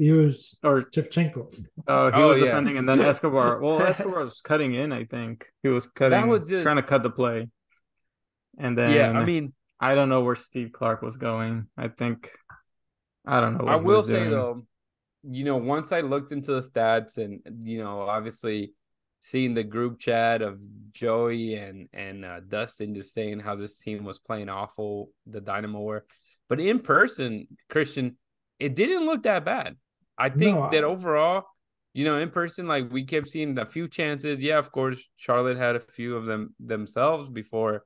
or Shevchenko. He was defending, and then Escobar. Well, Escobar was cutting in, I think. He was cutting, trying to cut the play. And then I don't know where Steve Clark was going. I don't know what I will say though, once I looked into the stats and obviously seeing the group chat of Joey and Dustin just saying how this team was playing awful, the Dynamo were, but in person, Christian, it didn't look that bad. I think that overall, in person, like, we kept seeing a few chances. Yeah, of course, Charlotte had a few of them themselves before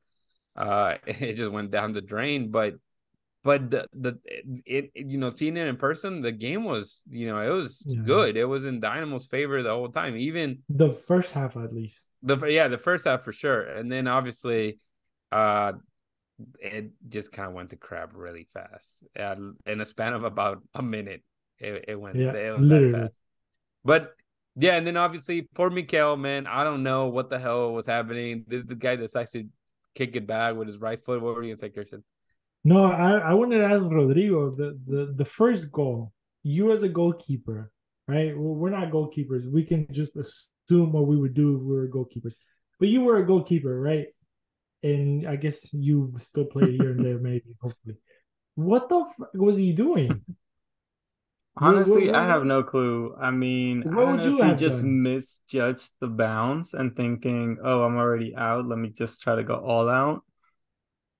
it just went down the drain. But seeing it in person, the game was, it was good. It was in Dynamo's favor the whole time, even the first half at least. The first half for sure, and then obviously, it just kind of went to crap really fast. In a span of about a minute, it went. Yeah, it was literally that fast. But yeah, and then obviously poor Mikel, man. I don't know what the hell was happening. This is the guy that's actually kick it back with his right foot. What were you gonna say, Christian? No, I wanted to ask Rodrigo, the first goal, you as a goalkeeper, right? We're not goalkeepers. We can just assume what we would do if we were goalkeepers. But you were a goalkeeper, right? And I guess you still play here and there, maybe, hopefully. What the was he doing? Honestly, I have no clue. I mean, I don't know if he just misjudged the bounce and thinking, oh, I'm already out. Let me just try to go all out.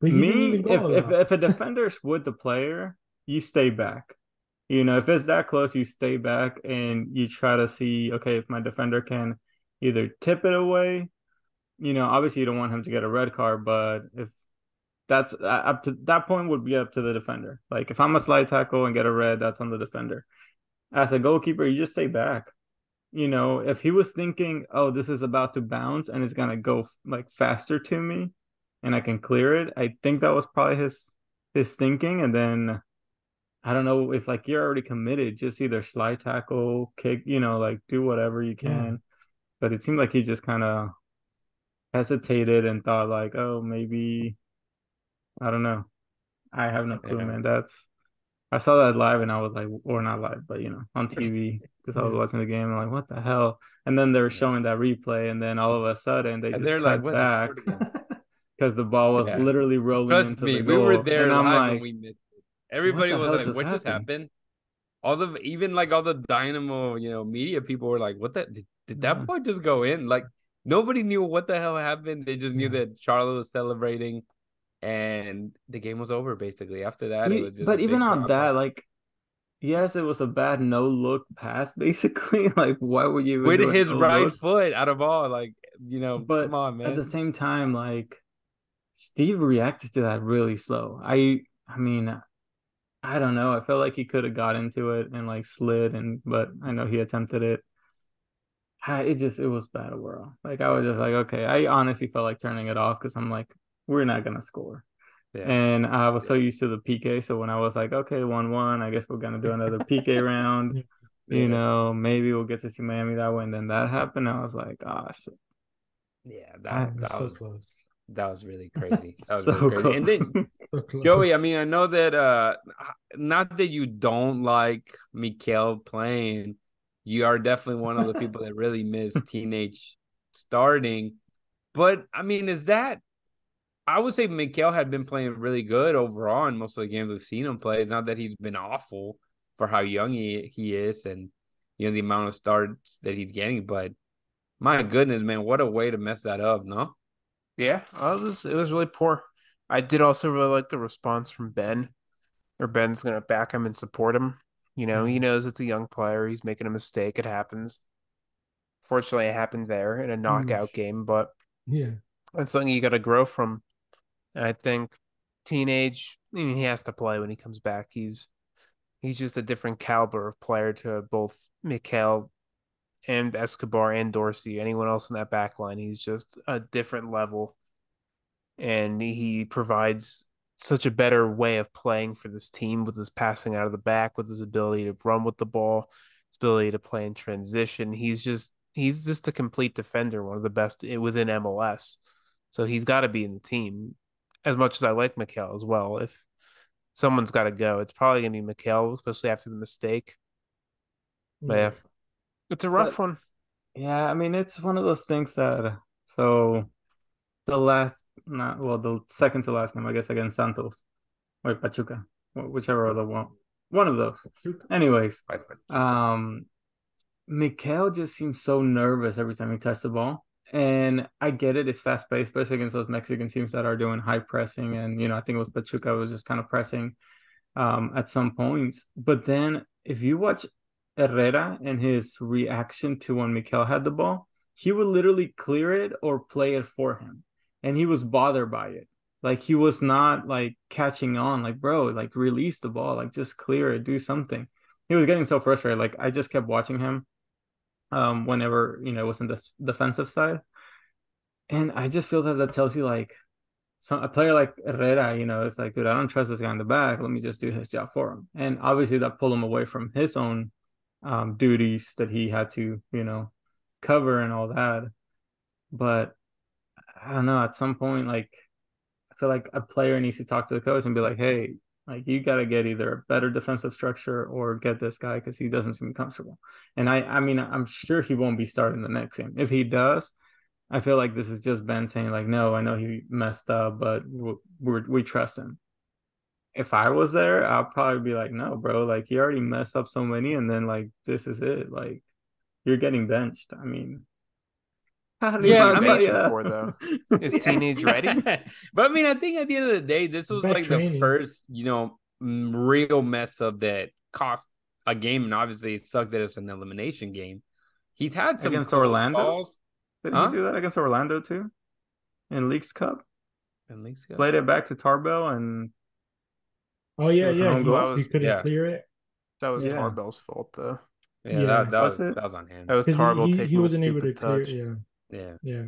If a defender's with the player, you stay back. If it's that close, you stay back and you try to see, okay, if my defender can either tip it away, obviously you don't want him to get a red card, but if that's up to that point would be up to the defender. Like, if I'm a slide tackle and get a red, that's on the defender. As a goalkeeper, you just stay back. if he was thinking, oh, this is about to bounce and it's gonna go like faster to me, and I can clear it, I think that was probably his thinking. And then I don't know if like you're already committed, just either slide tackle, kick, like do whatever you can. Yeah. But it seemed like he just kind of hesitated and thought like, oh, maybe I don't know. I have no clue, Yeah. man. I saw that live and I was like, or not live, but on TV because I was Yeah. watching the game. I'm like, what the hell? And then they were showing that replay, and then all of a sudden they And just they're like, cut what? They back scored again. because the ball was Yeah. literally rolling Trust into me, the we were goal. there And I'm live and like, we missed it. what Everybody the was hell like, just what just happened? happened? Even like all the Dynamo, media people were like, what did that boy just go in? Like nobody knew what the hell happened. They just knew that Charlotte was celebrating and the game was over basically. After that, it was just a But even big on drop that, off. like, yes, it was a bad no look pass, basically. Like, why would you even With do a his no right look? foot out of all, like, come But on, at the man. same time, like, Steve reacted to that really slow. I mean, I don't know. I felt like he could have got into it and like slid, but I know he attempted it. It was bad overall. Like I was just like, okay. I honestly felt like turning it off because I'm like, we're not gonna score. Yeah. And I was so Yeah. used to the PK. So when I was like, okay, 1-1, I guess we're gonna do another PK round. Yeah. Maybe we'll get to see Miami that way. And then that happened. I was like, gosh, Yeah, I, We're so close. that was really crazy. That was really so crazy. close. And then So close. Joey, I mean, I know that not that you don't like Mikael playing, you are definitely one of the people that really miss teenage starting. But I mean, I would say Mikael had been playing really good overall in most of the games we've seen him play. It's not that he's been awful for how young he is and the amount of starts that he's getting, but my goodness, man, what a way to mess that up, no? Yeah, it was really poor. I did also really like the response from Ben, or Ben's gonna back him and support him. He knows it's a young player. He's making a mistake. It happens. Fortunately, it happened there in a knockout game, but Yeah. that's something you got to grow from. And I think teenage, I mean, he has to play when he comes back. He's just a different caliber of player to both Mikael and Escobar and Dorsey, anyone else in that back line. He's just a different level. And he provides such a better way of playing for this team with his passing out of the back, with his ability to run with the ball, his ability to play in transition. He's just a complete defender, one of the best within MLS. So he's got to be in the team. As much as I like Mikael as well, if someone's got to go, it's probably gonna be Mikael, especially after the mistake. But yeah, it's a rough one. Yeah, I mean, it's one of those things that so the last not well the second to last game, I guess, against Santos or Pachuca, whichever other one of those. Anyways, Mikael just seems so nervous every time he touches the ball. And I get it, it's fast paced, especially against those Mexican teams that are doing high pressing. And I think it was Pachuca was just kind of pressing at some points. But then if you watch Herrera and his reaction to when Mikael had the ball, he would literally clear it or play it for him. And he was bothered by it. Like he was not like catching on, like, bro, like release the ball, like just clear it, do something. He was getting so frustrated. Like I just kept watching him whenever, it was in the defensive side. And I just feel that tells you like a player like Herrera, it's like, dude, I don't trust this guy in the back. Let me just do his job for him. And obviously that pulled him away from his own duties that he had to, cover and all that. But I don't know, at some point, like, I feel like a player needs to talk to the coach and be like, hey, like, you got to get either a better defensive structure or get this guy because he doesn't seem comfortable. And I mean, I'm sure he won't be starting the next game. If he does, I feel like this is just Ben saying like, no, I know he messed up, but we trust him. If I was there, I'll probably be like, no, bro, like he already messed up so many, and then like this is it. Like you're getting benched. I mean, What are you benching for though? Is teenage ready? But I mean, I think at the end of the day, this was like the first, real mess up that cost a game, and obviously it sucks that it's an elimination game. He's had some against close Orlando. calls. Did he do that against Orlando too? In Leagues Cup? In Leagues Cup? Played it back to Tarbell and oh yeah, he couldn't clear it. That was Tarbell's fault though. Yeah, Yeah. Was it? that was on him. That was Because Tarble he taking the wasn't able stupid to clear. touch. Yeah. Yeah.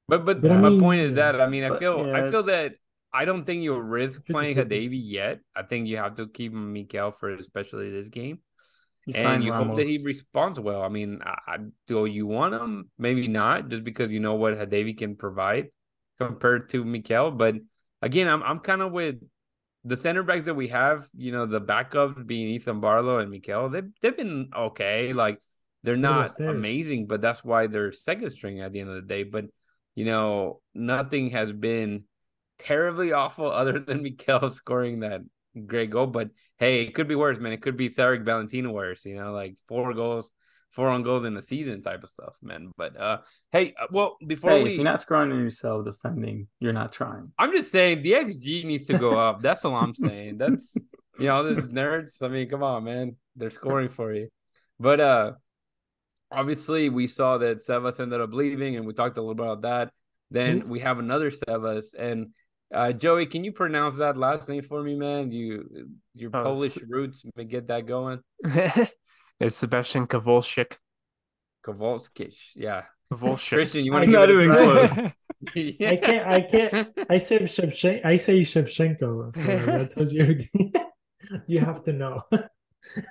But But I Yeah. my mean, point is yeah. that I mean But yeah, I feel it's that I don't think you'll risk playing 50-50. Hadavi yet. I think you have to keep Mikel for especially this game. you And signed you hope that he Ramos. responds well. I mean, do you want him? Maybe not, just because you know what Hadavi can provide compared to Mikel. But again, I'm kind of with the center backs that we have. You know, the backups being Ethan Barlow and Mikel. They've been okay. Like they're What about not Stairs? amazing, but that's why they're second string at the end of the day. But you know, nothing has been terribly awful other than Mikel scoring that great goal. But hey, it could be worse, man. It could be Sarek Valentino worse, you know, like 4 on goals in the season type of stuff, man. But hey, well, before Hey, if you're we not scoring on yourself defending, you're not trying. I'm just saying the XG needs to go up. That's all I'm saying. That's these nerds. I mean, come on, man. They're scoring for you. But obviously we saw that Sevas ended up leaving, and we talked a little about that. Then we have another Sevas, and Joey, can you pronounce that last name for me, man? Your Polish roots may get that going. It's Sebastian Kowalczyk. Kowalskish, yeah. Kowalczyk. Christian, you want to I'm give not it a even try? close. Yeah. I can't. I say Shevchenko. So that tells you you have to know. I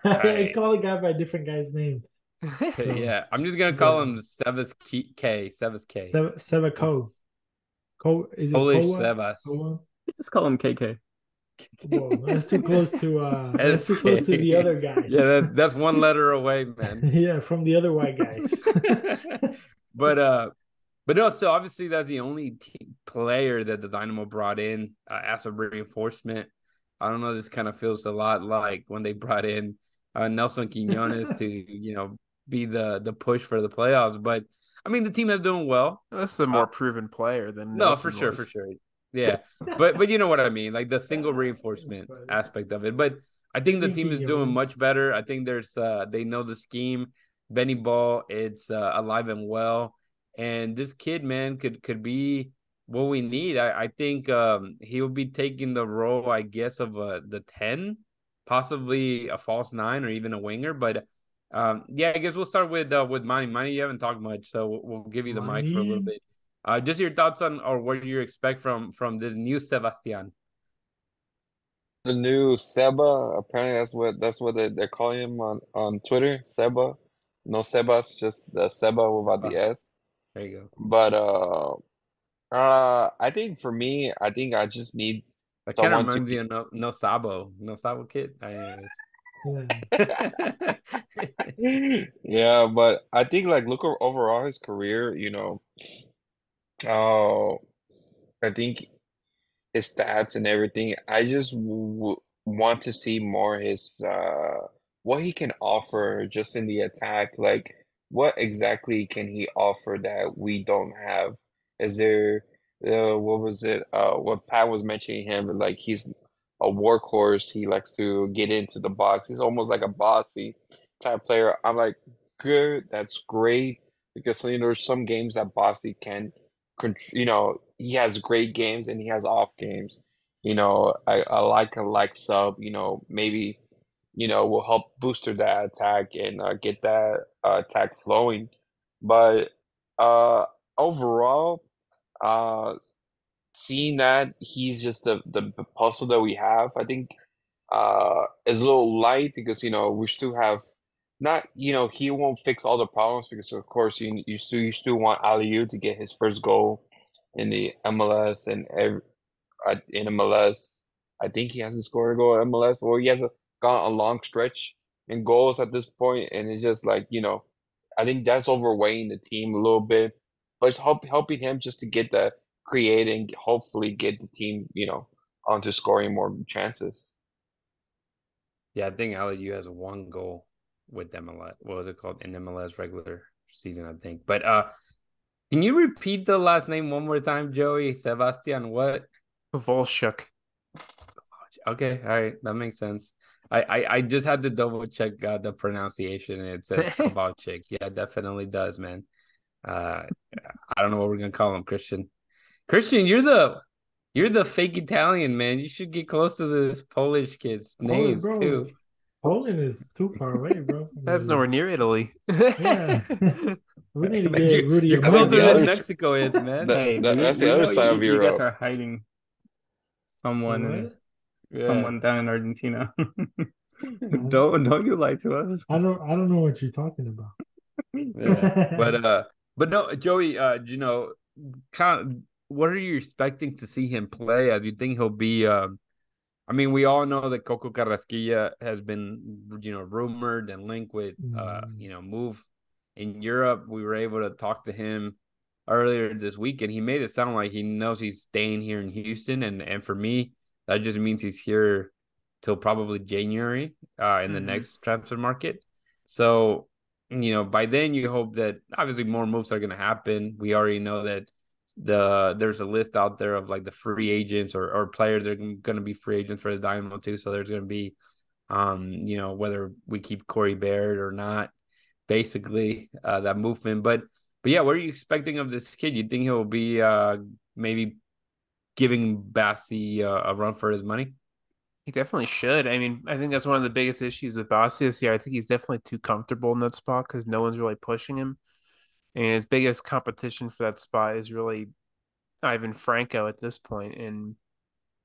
Right. call a guy by a different guy's name. So, Yeah, I'm just gonna call him Sevas K. Sevas K. Sevakov. Is it Polish Kowa? Sevas. Kowa? Just call him KK. Whoa, that's too close to that's too SK. close to the other guys. Yeah, that's one letter away, man. Yeah, from the other white guys. But no, so obviously that's the only player that the Dynamo brought in as a reinforcement. I don't know. This kind of feels a lot like when they brought in Nelson Quinones to be the push for the playoffs. But I mean, the team is doing well. That's a more proven player than No, Nelson for was. sure. Yeah, but you know what I mean, like the single reinforcement aspect of it. But I think the team is doing much better. I think there's they know the scheme. Benny Ball, it's alive and well, and this kid, man, could be what we need. I think he will be taking the role, I guess, of the 10, possibly a false 9 or even a winger. But yeah, I guess we'll start with Manny. Manny, you haven't talked much, so we'll give you the mic for a little bit. Just your thoughts on or what do you expect from this new Sebastian? The new Seba, apparently that's what they're calling him on Twitter, Seba. No Sebas, just the Seba without the S. There you go. But I think for me, I think I just need That kind of someone to reminds be. me of no Sabo kid. Anyways. Yeah, but I think like look overall his career, oh, I think his stats and everything. I just w want to see more his what he can offer just in the attack. Like what exactly can he offer that we don't have? Is there what was it? What Pat was mentioning him, like he's a workhorse. He likes to get into the box. He's almost like a bossy type player. I'm like, good, that's great because there's some games that Bossy can he has great games and he has off games. I like sub, maybe, will help booster that attack and get that attack flowing. But uh overall, uh seeing that he's just the puzzle that we have, I think is a little light because we still have not he won't fix all the problems because of course you still want Aliu to get his first goal in the MLS and in MLS. I think he hasn't scored a goal in MLS or he hasn't gone a long stretch in goals at this point, and it's just like I think that's overweighing the team a little bit, but it's helping him just to get the creating, hopefully get the team onto scoring more chances. Yeah, I think LAU has 1 goal with MLS. What was it called? In MLS regular season, I think. But can you repeat the last name one more time, Joey? Sebastian what? Kowalczyk. Okay, all right, that makes sense. I just had to double check the pronunciation. It says Kowalczyk. Yeah, it definitely does, man. I don't know what we're gonna call him, Christian. Christian, you're the fake Italian, man. You should get close to this Polish kid's names bro. too. Poland is too far away, bro. That's nowhere near Italy. Yeah. We need to Man, get Rudy you're a I think closer the than other mug. Mexico is, man. Hey, that's the we other know side of you guys Europe. are hiding someone Yeah. down in Argentina. I Don't you lie to us. don't know what you're talking about. Yeah. But no, Joey, kind of what are you expecting to see him play? Do you think he'll be I mean, we all know that Coco Carrasquilla has been, rumored and linked with move in Europe. We were able to talk to him earlier this week, and he made it sound like he knows he's staying here in Houston. And for me, that just means he's here till probably January in the next transfer market. So, by then you hope that obviously more moves are going to happen. We already know that there's a list out there of like the free agents or players that are going to be free agents for the Dynamo too. So there's going to be, whether we keep Corey Baird or not, basically that movement. But yeah, what are you expecting of this kid? You think he'll be maybe giving Bassi a run for his money? He definitely should. I mean, I think that's one of the biggest issues with Bassi this year. I think he's definitely too comfortable in that spot because no one's really pushing him. And his biggest competition for that spot is really Ivan Franco at this point, and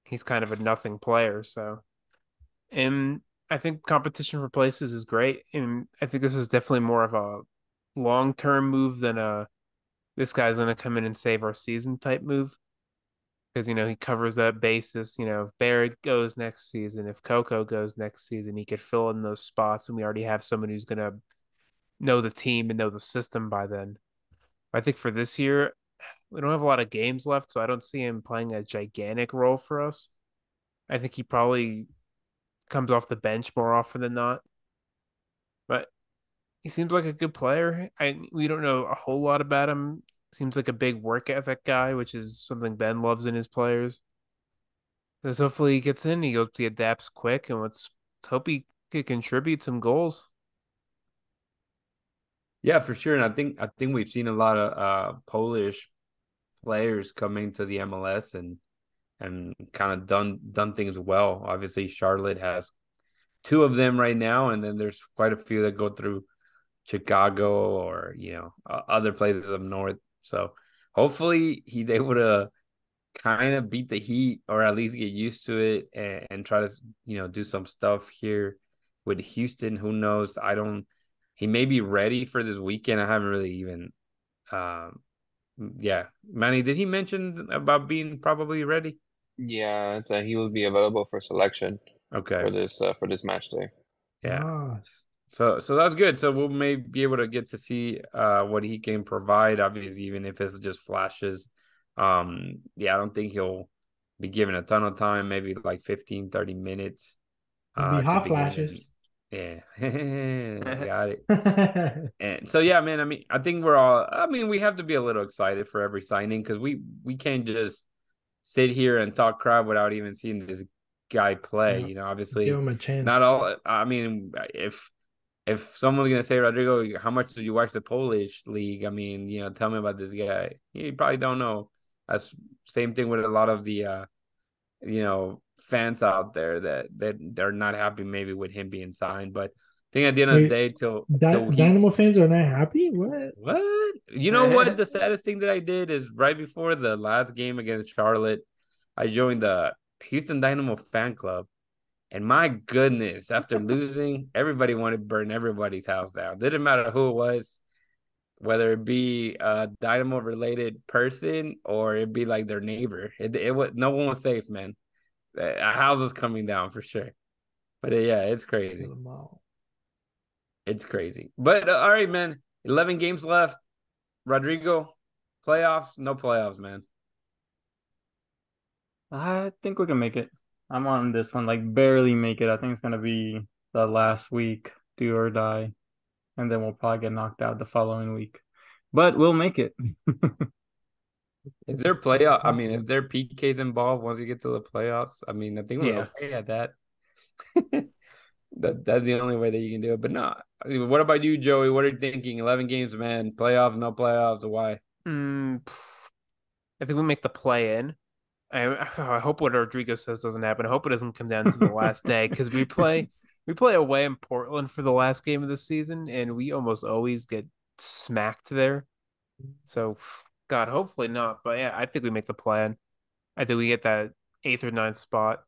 he's kind of a nothing player. So, and I think competition for places is great. And I think this is definitely more of a long-term move than this guy's going to come in and save our season type move. Because, he covers that basis. If Barrett goes next season, if Coco goes next season, he could fill in those spots. And we already have someone who's going to know the team and know the system by then. I think for this year, we don't have a lot of games left, so I don't see him playing a gigantic role for us. I think he probably comes off the bench more often than not. But he seems like a good player. We don't know a whole lot about him. Seems like a big work ethic guy, which is something Ben loves in his players. Because hopefully he gets in, he adapts quick, and let's hope he could contribute some goals. Yeah, for sure. And I think we've seen a lot of Polish players coming to the MLS and kind of done things well. Obviously, Charlotte has two of them right now, and then there's quite a few that go through Chicago or other places up north. So hopefully he's able to kind of beat the heat or at least get used to it and try to do some stuff here with Houston. Who knows? He may be ready for this weekend. I haven't really even yeah. Manny, did he mention about being probably ready? Yeah, so he will be available for selection Okay. for this match day. Yeah. Nice. So that's good. So we'll maybe be able to get to see what he can provide, obviously, even if it's just flashes. Yeah, I don't think he'll be given a ton of time, maybe like 15, 30 minutes. It'll be To hot begin. flashes. Yeah. Got it. And so yeah, man, I think we have to be a little excited for every signing because we can't just sit here and talk crap without even seeing this guy play. Yeah. Obviously, Give him a chance. not all. I mean, if someone's gonna say, Rodrigo, how much do you watch the Polish league? I mean, tell me about this guy. You probably don't know. That's same thing with a lot of the fans out there that are not happy maybe with him being signed. But I think at the end of the day, till Dynamo fans are not happy. What? You know what? The saddest thing that I did is right before the last game against Charlotte, I joined the Houston Dynamo fan club. And my goodness, after losing, everybody wanted to burn everybody's house down. Didn't matter who it was, whether it be a Dynamo related person or it be like their neighbor. It was no one was safe, man. A house was coming down for sure. But yeah, it's crazy. It's crazy. But all right, man. 11 games left. Rodrigo, playoffs? No playoffs, man. I think we can make it. I'm on this one, like barely make it. I think it's gonna be the last week, do or die, and then we'll probably get knocked out the following week. But we'll make it. Is there playoff? I mean, is there PKs involved once you get to the playoffs? I mean, I think we're okay at that. That's the only way that you can do it. But no, what about you, Joey? What are you thinking? 11 games, man. Playoffs, no playoffs. Why? I think we make the play in. I hope what Rodrigo says doesn't happen. I hope it doesn't come down to the last day because we play We play away in Portland for the last game of the season, and we almost always get smacked there. So, God, hopefully not. But yeah, I think we make the plan. I think we get that 8th or 9th spot.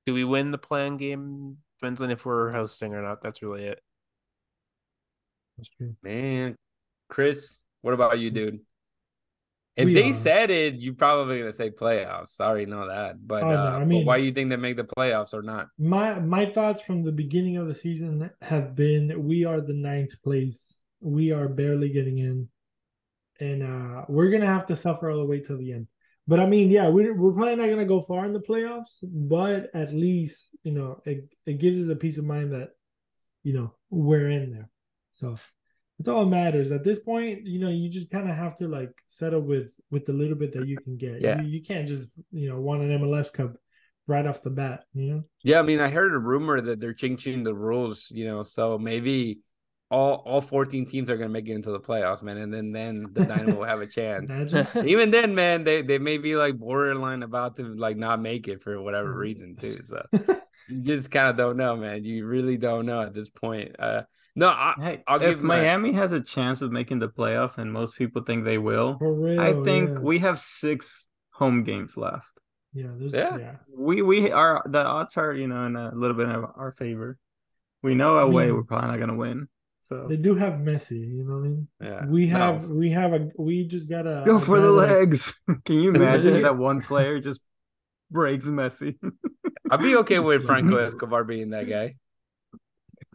Do we win the plan game? Depends on if we're hosting or not. That's really it. That's true. Man, Chris, what about you, dude? If We they are. said it, you're probably gonna say playoffs. Sorry, know that. But Oh, no, I but mean- why do you think they make the playoffs or not? My thoughts from the beginning of the season have been we are the 9th place. We are barely getting in, and we're gonna have to suffer all the way till the end. But I mean, yeah, we're probably not gonna go far in the playoffs, but at least it gives us a peace of mind that we're in there. So it's all that matters at this point. You just kind of have to like settle with the little bit that you can get. Yeah. You can't just want an MLS Cup right off the bat. Yeah, I mean, I heard a rumor that they're changing the rules, so maybe all 14 teams are gonna make it into the playoffs, man, and then the Dynamo will have a chance. Imagine. Even then, man, they may be like borderline about to like not make it for whatever reason too. So you just kind of don't know, man. You really don't know at this point. No, I'll if give Miami has a chance of making the playoffs, and most people think they will, For real, I think yeah. we have 6 home games left. Yeah, Yeah. We are the odds are in a little bit of our favor. We know away we're probably not gonna win. So They do have Messi, you know what I mean? Yeah. We just gotta go for the guy that- legs. Can you imagine that one player just breaks Messi? I'd be okay with Franco Escobar being that guy.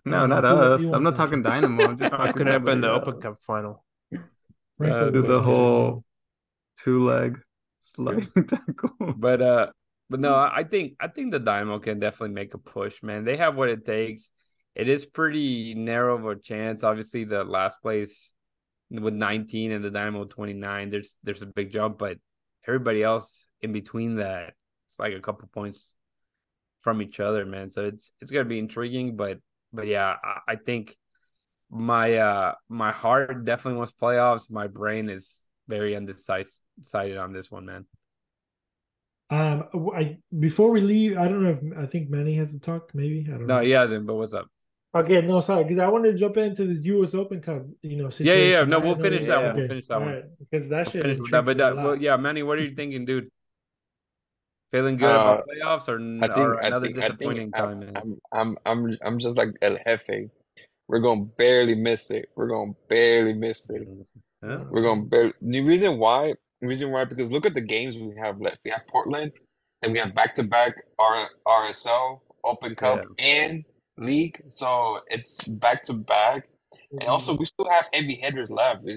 No, not he us. won't I'm not touch talking it. Dynamo. I'm just Oh, it's talking gonna happen in the somebody Open else. Cup final. Franco Do won't the touch it. whole 2-leg sliding tackle. But no, I think the Dynamo can definitely make a push, man. They have what it takes. It is pretty narrow of a chance. Obviously, the last place with 19 and the Dynamo 29, there's a big jump, but everybody else in between that, it's like a couple points from each other, man. So it's gonna be intriguing, but yeah, I think my heart definitely wants playoffs. My brain is very undecided on this one, man. Before we leave, I don't know if I think Manny has to talk. Maybe I don't No, know. he hasn't. But what's up? Okay, no, sorry, because I wanted to jump into this U.S. Open Cup, situation. Yeah. No, right? we'll finish that one. Okay, We'll finish that all one. right, because that We'll shit finish with that. intrigues But me a lot. yeah, Manny, what are you thinking, dude? Feeling good about playoffs or another disappointing time, man? I'm just like El Jefe. We're gonna barely miss it. We're gonna barely miss it. Yeah. We're gonna barely. The reason why, because look at the games we have left. We have Portland, and we have back-to-back RSL, Open Cup, and League. So it's back-to-back, and also we still have heavy hitters left. We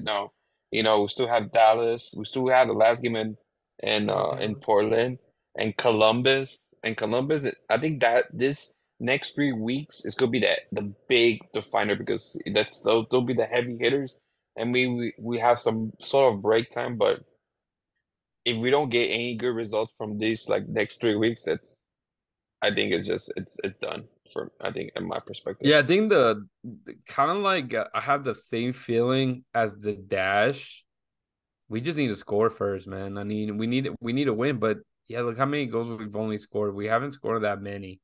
still have Dallas. We still have the last game in Portland and Columbus. And Columbus, I think that this next 3 weeks is gonna be the big definer because they'll be the heavy hitters, and we have some sort of break time. But if we don't get any good results from these like next 3 weeks, I think it's done for I think in my perspective. Yeah, I think the kind of like I have the same feeling as the Dash. We just need to score first, man. I mean, we need to win, but yeah, look how many goals we've only scored. We haven't scored that many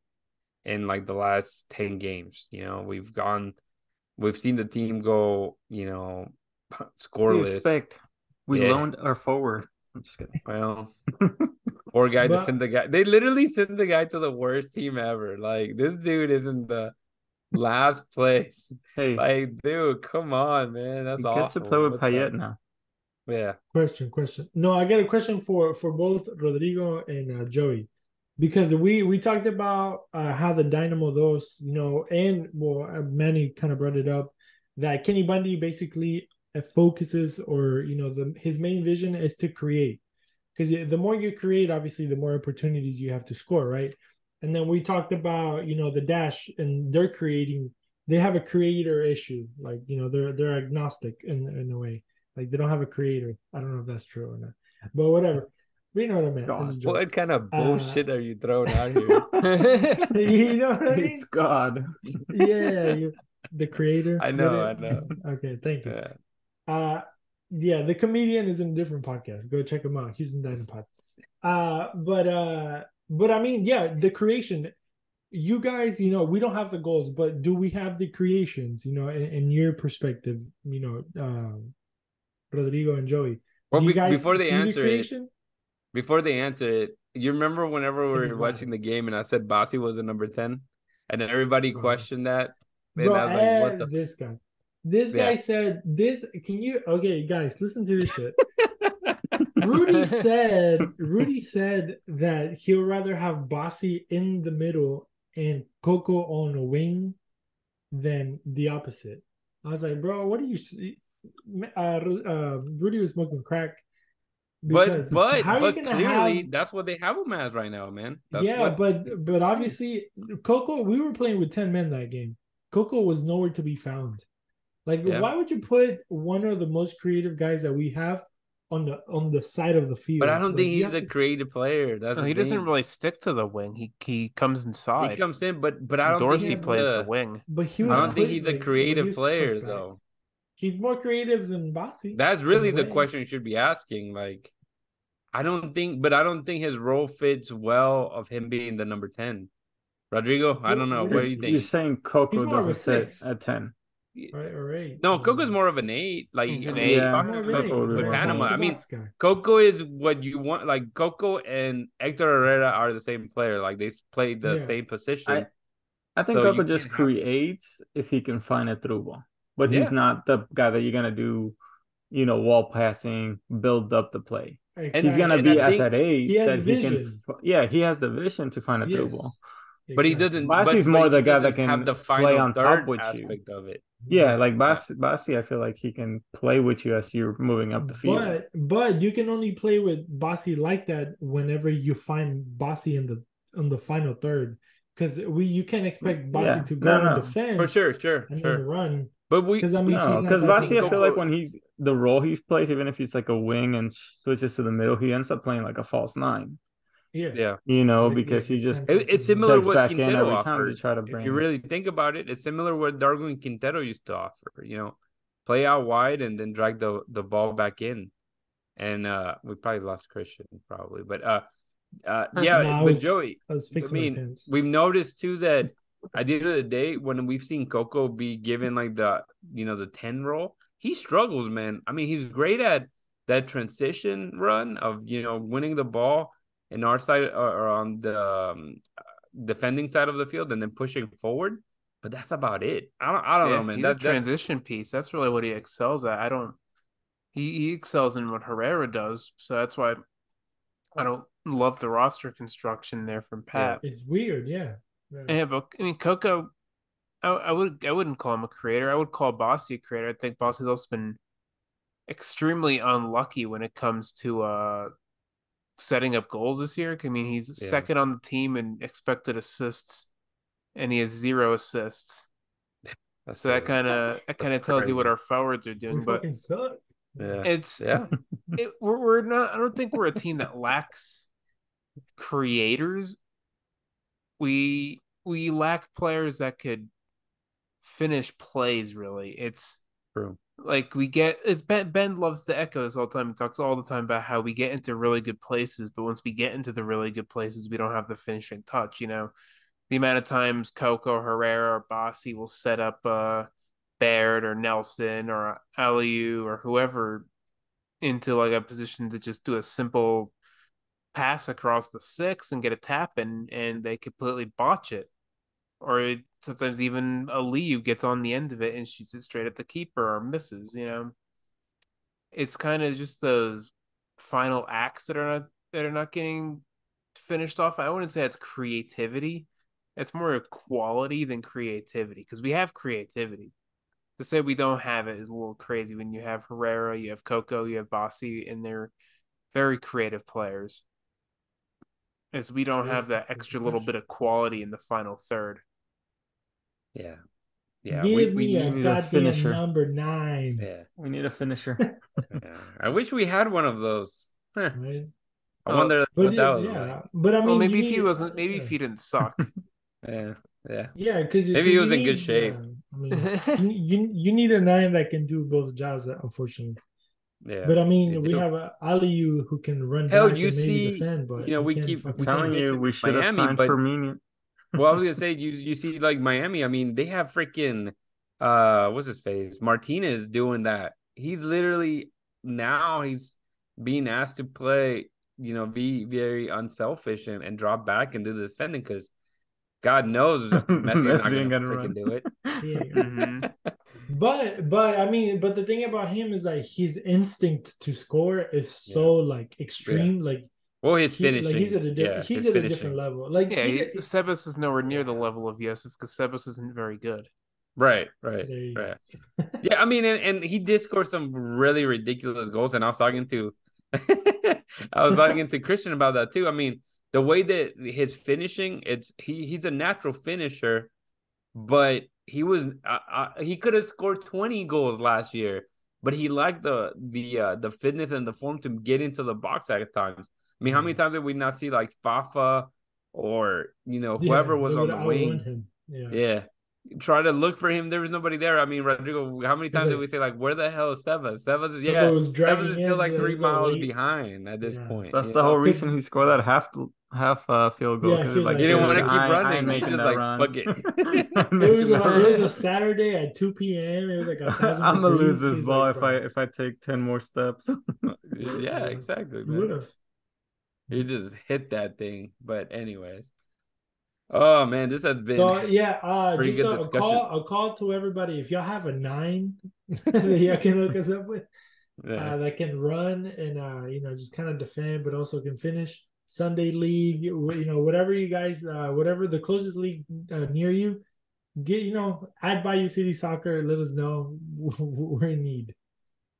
in like the last 10 games. We've seen the team go, What do you scoreless. expect? We Yeah. loaned our forward. I'm just kidding. Well, poor guy to send the guy. They literally sent the guy to the worst team ever. Like this dude is in the last place. Hey, Like, dude, come on, man. That's he awful. gets to play with What's Payet up? now. Yeah. Question. No, I got a question for both Rodrigo and Joey, because we talked about how the Dynamo those, and Manny kind of brought it up that Kenny Bundy basically focuses, or his main vision is to create, because the more you create, obviously the more opportunities you have to score, right? And then we talked about the Dash, and they're creating. They have a creator issue, like they're agnostic in a way. Like they don't have a creator. I don't know if that's true or not, but whatever. We know what I meant. It's a joke. What kind of bullshit are you throwing out here? You know what I mean? It's God. Yeah, the creator. I know. Okay, thank you. Yeah. Yeah, the comedian is in a different podcast. Go check him out. He's in Dynamo Pod. But I mean, yeah, the creation. you guys, we don't have the goals, but do we have the creations? In your perspective, Rodrigo and Joey, Well, do you guys before they see the answer creation? it, you remember whenever we It were is watching wild. the game and I said Bassi was a number 10, and then everybody Bro. questioned that, and Bro, I was like, what the? this guy. This Yeah. guy said this. Okay, guys, listen to this shit. Rudy said that he'll rather have Bassi in the middle and Coco on a wing than the opposite. I was like, bro, what are you? Rudy was smoking crack because how are you But gonna have? clearly that's what they have him as right now, man. That's Yeah, what. but obviously Coco. We were playing with 10 men that game. Coco was nowhere to be found. Like, Yeah. why would you put one of the most creative guys that we have on the side of the field? But I don't Like, think you he's have a creative player. That's No, the he doesn't thing. really stick to the wing. He comes He inside. comes in, but I don't Dorsey think he's plays the wing. But he I was. don't think put- he's a like, but he creative was player pushed back. though. He's more creative than Bassi. That's in really a the way. question you should be asking. Like, I don't think his role fits well of him being the number 10. Rodrigo, I don't know. What do you You're think? saying Coco He's more of a doesn't fit 6. at 10. Right, all right. No, Coco's more of an 8. Like, He's I an mean, he's 8. talking More of an about 8, Coco would with be more Panama. I mean, box guy. Coco is what you want. Like, Coco and Hector Herrera are the same player. Like, they play the Yeah. same position. I think So Coco you just can't have- creates if he can find a through ball. But he's Yeah. not the guy that you're gonna do, wall passing, build up the play. He's gonna And be I as think that 8 he has that he can. vision. He has the vision to find a through ball. But he Exactly. doesn't. Bassi's but more he the guy doesn't that can have the play final on top third with you. aspect of it. Yeah, like Yes. Bassi, I feel like he can play with you as you're moving up the field. But you can only play with Bassi like that whenever you find Bassi in the final third, because you can't expect Bassi to go and defend For sure, and then run. But we Because because Bassi, I feel Coco- like when he's the role he plays, even if he's like a wing and switches to the middle, he ends up playing like a false 9. yeah. Because he just It's similar to checks what back in Quintero every time offered. to try to If bring. you really think about it, it's similar to what Darwin Quintero used to offer. Play out wide and then drag the ball back in. And we probably lost Christian, probably. But but Joey, I mean, we've noticed too that at the end of the day, when we've seen Coco be given like the 10 role, he struggles, man. I mean, he's great at that transition run of winning the ball in our side or on the defending side of the field and then pushing forward. But that's about it. I don't know, man. He's a transition piece. That's really what he excels at. He excels in what Herrera does. So that's why I don't love the roster construction there from Pat. It's weird, yeah. Yeah, but I mean, Coco, I wouldn't call him a creator. I would call Bassi a creator. I think Bassi's also been extremely unlucky when it comes to setting up goals this year. I mean, he's second on the team in expected assists, and he has 0 assists. So that kind of tells you what our forwards are doing. But suck. we're not. I don't think we're a team that lacks creators. We lack players that could finish plays. Really, it's true. Like Ben loves to echo this all the time. He talks all the time about how we get into really good places, but once we get into the really good places, we don't have the finishing touch. The amount of times Coco, Herrera, or Bassi will set up Baird or Nelson or Aliu or whoever into like a position to just do a simple pass across the 6 and get a tap and they completely botch it. Or sometimes even Aliu gets on the end of it and shoots it straight at the keeper or misses. It's kind of just those final acts that are not getting finished off. I wouldn't say it's creativity. It's more quality than creativity because we have creativity. To say we don't have it is a little crazy when you have Herrera, you have Coco, you have Bassi, and they're very creative players. As we don't have that extra little bit of quality in the final third. Yeah. Give me a need a goddamn finisher. number 9. Yeah. We need a finisher. I wish we had one of those. Right? I wonder what that was like. But I mean, maybe if he didn't suck. Yeah. Yeah, because maybe he was in good shape. I mean, you need a 9 that can do both jobs. Unfortunately. Yeah. But I mean, we have Aliu who can run back and maybe defend. But we keep telling you, we should have signed Firmino. Well, I was gonna say you see like Miami. I mean, they have freaking what's his face Martinez doing that. He's literally now he's being asked to play. Be very unselfish and drop back and do the defending because God knows Messi's not Messi ain't gonna gonna freaking run. do it. Yeah. Mhm. But I mean, but the thing about him is like his instinct to score is so like extreme. Like Well, his finishing, he's at a his different finishing. level. Like Yeah, Sebas is nowhere near the level of Yosef because Sebas isn't very good. Right. There you go. Yeah, I mean, and he did score some really ridiculous goals, and I was talking to, Christian about that too. I mean, the way that his finishing, he's a natural finisher, but he could have scored 20 goals last year, but he lacked the fitness and the form to get into the box at times. I mean, how many times did we not see like Fafa or whoever was on the wing? Him. Yeah. Try to look for him. There was nobody there. I mean, Rodrigo, how many times did we say like, where the hell is Sebas? Sebas is still like 3 miles behind at this point. That's the whole reason he scored that half field goal. Yeah, he he didn't want to keep running. He just like run. fuck it. It was a Saturday at 2 p.m. It was like 1,000 I'm gonna lose degrees. this ball like, if I take 10 more steps. Yeah, exactly, Would man. have. He just hit that thing. But anyways. Oh man, this has been pretty just good discussion. a call to everybody. If y'all have a 9 that y'all can hook us up with, that can run and just kind of defend, but also can finish. Sunday league, whatever you guys, whatever the closest league near you, get add Bayou City Soccer. Let us know we're in need.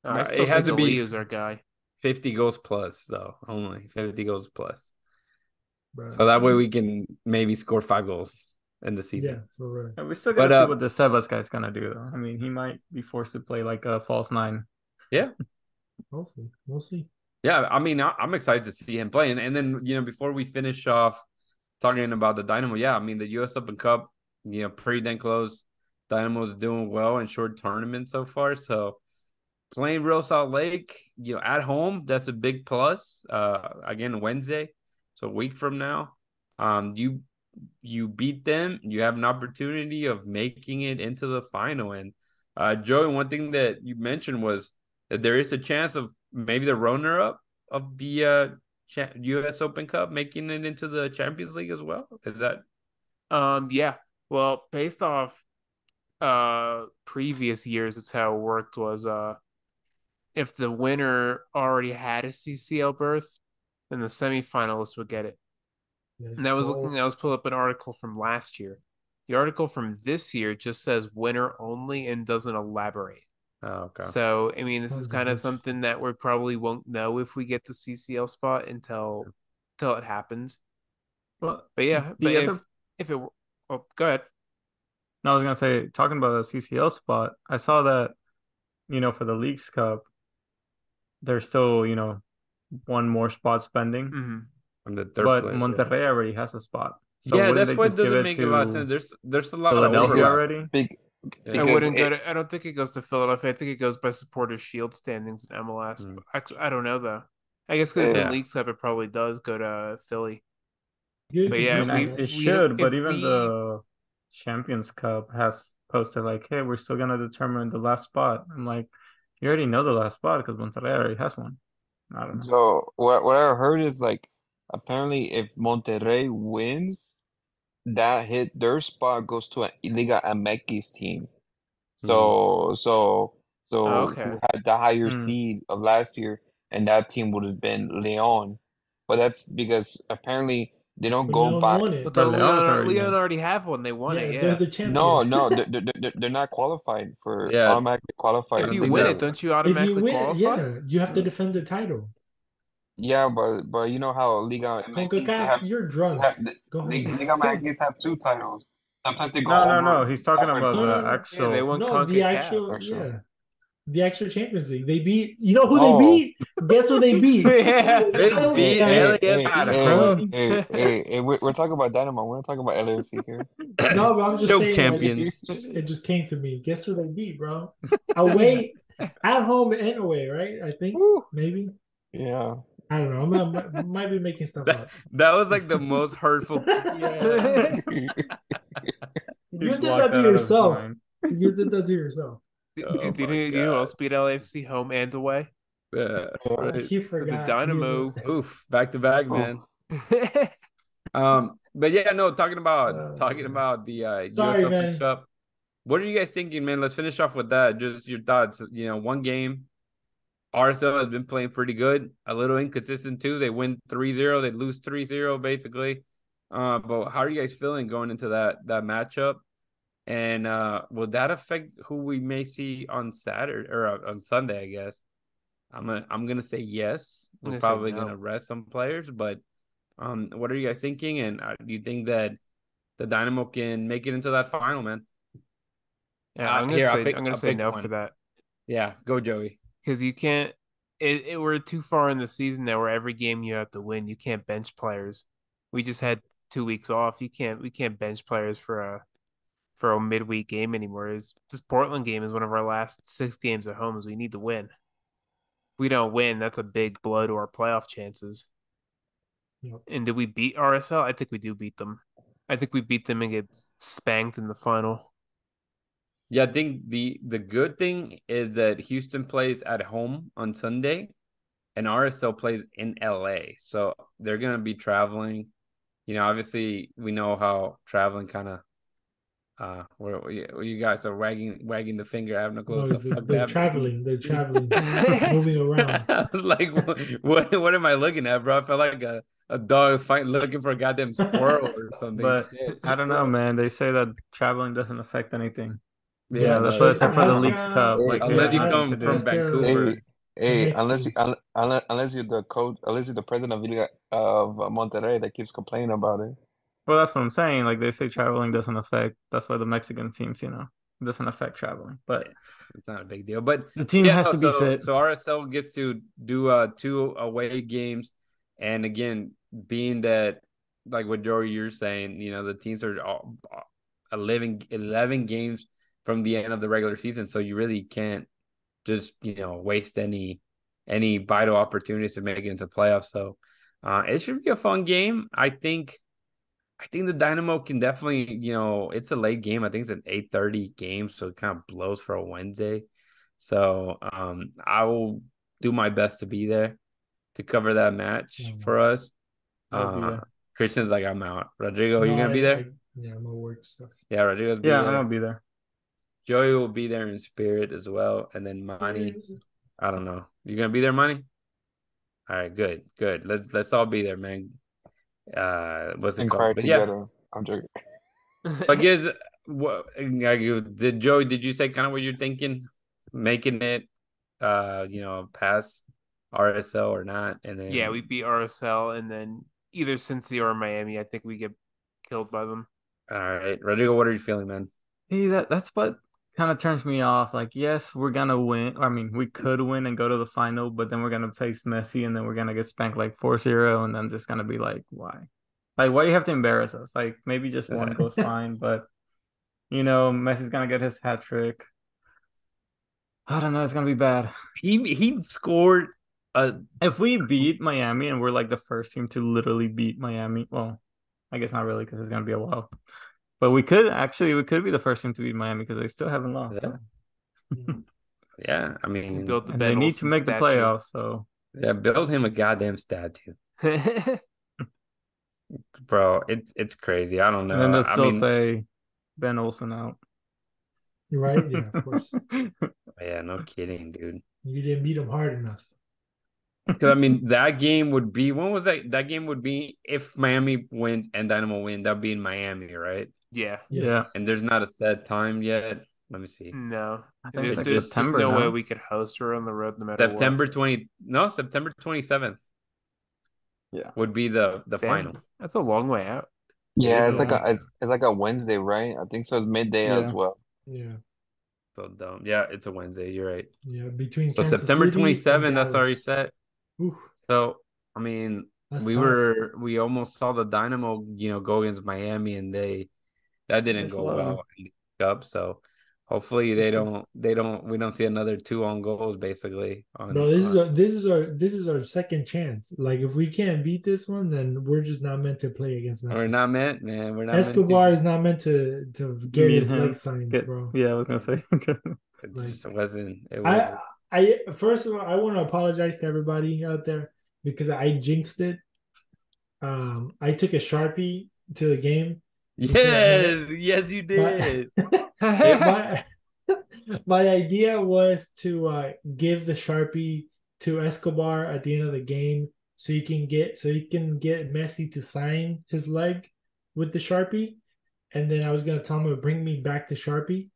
I still think Ali is our guy. 50 goals plus though, only 50 goals plus. Bro. So that way we can maybe score 5 goals in the season. Yeah, for real. And we still gotta see what the Sebas guy's gonna do though. I mean, he might be forced to play like a false 9. Yeah. Hopefully. We'll see. Yeah, I mean, I'm excited to see him play. And then, before we finish off talking about the Dynamo, I mean, the U.S. Open Cup, pretty dang close. Dynamo's doing well in short tournaments so far. So playing Real Salt Lake, at home, that's a big plus. Again, Wednesday. So a week from now, you beat them, you have an opportunity of making it into the final. And Joey, one thing that you mentioned was that there is a chance of maybe the runner-up of the U.S. Open Cup making it into the Champions League as well. Is that? Yeah. Well, based off previous years, it's how it worked. Was if the winner already had a CCL berth, then the semifinalists would get it. And I was pulling up an article from last year. The article from this year just says winner only and doesn't elaborate. Oh, okay. So, I mean, this is kind of something that we probably won't know if we get the CCL spot until it happens. But yeah, if it go ahead. I was gonna say, talking about the CCL spot, I saw that, for the Leagues Cup, there's still, one more spot spending. Mm-hmm. On the third but place, Monterrey already has a spot. So that's why it doesn't make a lot of sense. There's a lot of Philadelphia already. I wouldn't go to. I don't think it goes to Philadelphia. I think it goes by supporter shield standings in MLS. Actually, I don't know though. I guess because in Leagues Cup it probably does go to Philly. But yeah, it should. But even the Champions Cup has posted like, "Hey, we're still gonna determine the last spot." I'm like, you already know the last spot because Monterrey already has one. I don't know. So what I heard is like, apparently if Monterrey wins, their spot goes to a Liga MX team. So okay. who had the higher seed of last year, and that team would have been Leon. But that's because apparently they don't go by. But Leon already have one. They won it. Yeah, they're the champions. No, they're not qualified for automatically qualified. If you win it, don't you automatically qualify? You have to defend the title. Yeah, but you know how Liga MX you're drunk. Liga MX have 2 titles. Sometimes they go No. He's talking about the actual. Yeah, they won the actual Champions League. They beat. You know who they beat? Guess who they beat? They beat Hey, we're talking about Dynamo. We're not talking about LAFC here. No, but I'm just saying. Champions. It just came to me. Guess who they beat, bro? Away, at home and away, right? I think maybe. Yeah. I don't know. Might be making stuff up. That was like the most hurtful. Yeah. He You did blocked that to out of his yourself. mind. You did that to yourself. Oh Do my you know who God. else beat LAFC home and away? Yeah, right. He forgot. Dynamo. Oof, back to back, man. But yeah, no, talking about the US Sorry, Open man. Cup. What are you guys thinking, man? Let's finish off with that. Just your thoughts. One game. RSL has been playing pretty good. A little inconsistent too. They win 3-0, they lose 3-0 basically. But how are you guys feeling going into that matchup? And will that affect who we may see on Saturday or on Sunday, I guess? I'm gonna say yes. We're probably gonna rest some players, but what are you guys thinking? And do you think that the Dynamo can make it into that final, man? Yeah, I'm gonna say no one for that. Yeah, go Joey. Because you can't. We're too far in the season now where every game you have to win. You can't bench players. We just had 2 weeks off. We can't bench players for a midweek game anymore. This Portland game is one of our last 6 games at home. We need to win. If we don't win, that's a big blow to our playoff chances. Yep. And did we beat RSL? I think we do beat them. I think we beat them and get spanked in the final. Yeah, I think the good thing is that Houston plays at home on Sunday and RSL plays in LA. So they're going to be traveling. Obviously we know how traveling kind of where you guys are wagging the finger, having a clue No, what the fuck they're that traveling. means. They're traveling, moving around. I was like, what am I looking at, bro? I felt like a dog is looking for a goddamn squirrel or something. But Shit. I don't know, man. They say that traveling doesn't affect anything. Yeah, That's no, what I said for the ask, Leagues Cup. Like unless you it has come to do. from Vancouver. Hey, Next team. unless you're the coach, unless you're the president of Monterrey that keeps complaining about it. Well, that's what I'm saying. Like they say, traveling doesn't affect. That's why the Mexican teams, it doesn't affect traveling. But It's not a big deal. But the team yeah, has no, to be fit. So RSL gets to do 2 away games, and again, being that like what Joey you're saying, the teams are all 11 games from the end of the regular season, so you really can't just waste any vital opportunities to make it into playoffs. So it should be a fun game. I think the Dynamo can definitely, it's a late game. I think it's an 8:30 game, so it kind of blows for a Wednesday. So I will do my best to be there to cover that match for us. I'll be there. Christian's like, I'm out. Rodrigo, you gonna be there? Yeah, my work stuff. Yeah, Rodrigo's be Yeah, there. I'll be there. Joey will be there in spirit as well, and then Manny. I don't know. You gonna be there, Manny? All right, good. Let's all be there, man. What's it And called? cry But together. yeah, I'm joking. I guess did Joey? Did you say kind of what you're thinking, making it, past RSL or not? And then Yeah, we beat RSL, and then either Cincy or Miami. I think we get killed by them. All right, Rodrigo, what are you feeling, man? Hey, that's what kind of turns me off. Like, yes, we're gonna win. I mean, we could win and go to the final, but then we're gonna face Messi, and then we're gonna get spanked like 4-0, and then just gonna be like, why? Like, why do you have to embarrass us? Like, maybe just one goes fine, but Messi's gonna get his hat trick. I don't know. It's gonna be bad. He scored If we beat Miami and we're like the first team to literally beat Miami, well, I guess not really because it's gonna be a while. But we could be the first team to beat Miami because they still haven't lost. Yeah. So. Yeah, I mean, build the and they need to make the playoffs. So yeah, build him a goddamn statue, bro. It's crazy. I don't know. And then they'll still say Ben Olsen out. Right? Yeah, of course. Yeah, no kidding, dude. You didn't beat him hard enough. Because I mean, that game would be when was that? That game would be if Miami wins and Dynamo win. That'd be in Miami, right? Yeah. Yes. Yeah. And there's not a set time yet. Let me see. No, I think it's there's September. no way now. we could host her on the road no matter September what. 27th. Yeah. Would be the Damn, final. That's a long way out. Yeah, It is it's like a Wednesday, right? I think so. It's midday as well. Yeah. So dumb. Yeah, it's a Wednesday. You're right. Yeah. Between So Kansas September City 27th. and That's already Dallas. set. Oof, So I mean, that's we tough. we almost saw the Dynamo, go against Miami, and that didn't Just go low. well in the cup. So Hopefully we don't see another 2 on goals basically. Bro, this is our second chance. Like if we can't beat this one, then we're just not meant to play against Messi. We're not meant, man. We're not Escobar meant is not meant to get Me and his him leg signs, bro. Yeah, I was gonna say. It just wasn't. It wasn't. I first of all, I want to apologize to everybody out there because I jinxed it. I took a Sharpie to the game. Yes, you did. My idea was to give the Sharpie to Escobar at the end of the game so he can get Messi to sign his leg with the Sharpie, and then I was gonna tell him to bring me back the Sharpie.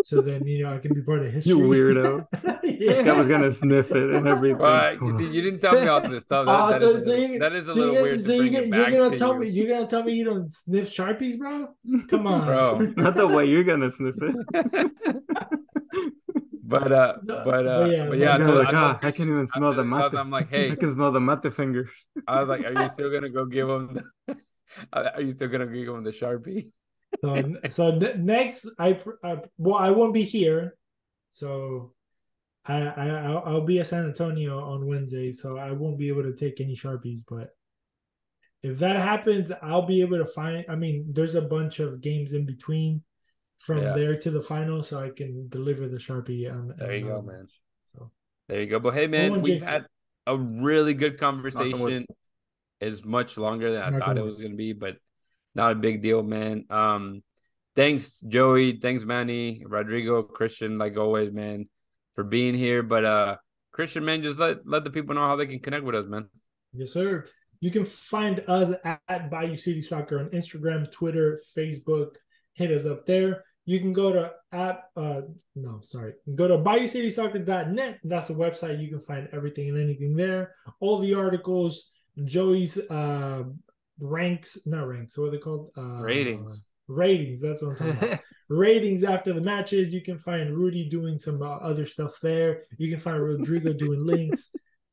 So then, I can be part of history. You weirdo. Yeah. I was going to sniff it and everything. You see, you didn't tell me all this stuff. That is a little weird to bring it back you're to you. You're going to tell me you don't sniff Sharpies, bro? Come on. Bro. Not the way you're going to sniff it. But yeah, I can't even smell the mate. I'm like, hey. I can smell the mate fingers. I was like, are you still going to go give him the Sharpie? So next, I won't be here, so I'll be at San Antonio on Wednesday, so I won't be able to take any Sharpies. But if that happens, I'll be able to find. I mean, there's a bunch of games in between from there to the final, so I can deliver the Sharpie. There you go, man. So there you go. But hey, man, we've had a really good conversation. It's much longer than I thought it was going to be, but. Not a big deal, man. Thanks, Joey. Thanks, Manny, Rodrigo, Christian, like always, man, for being here. But Christian, man, just let the people know how they can connect with us, man. Yes, sir. You can find us at Bayou City Soccer on Instagram, Twitter, Facebook. Hit us up there. You can go to go to BayouCitySoccer.net. That's the website. You can find everything and anything there. All the articles, Joey's not ranks, what are they called? Ratings. Ratings, that's what I'm talking about. Ratings after the matches. You can find Rudy doing some other stuff there. You can find Rodrigo doing links.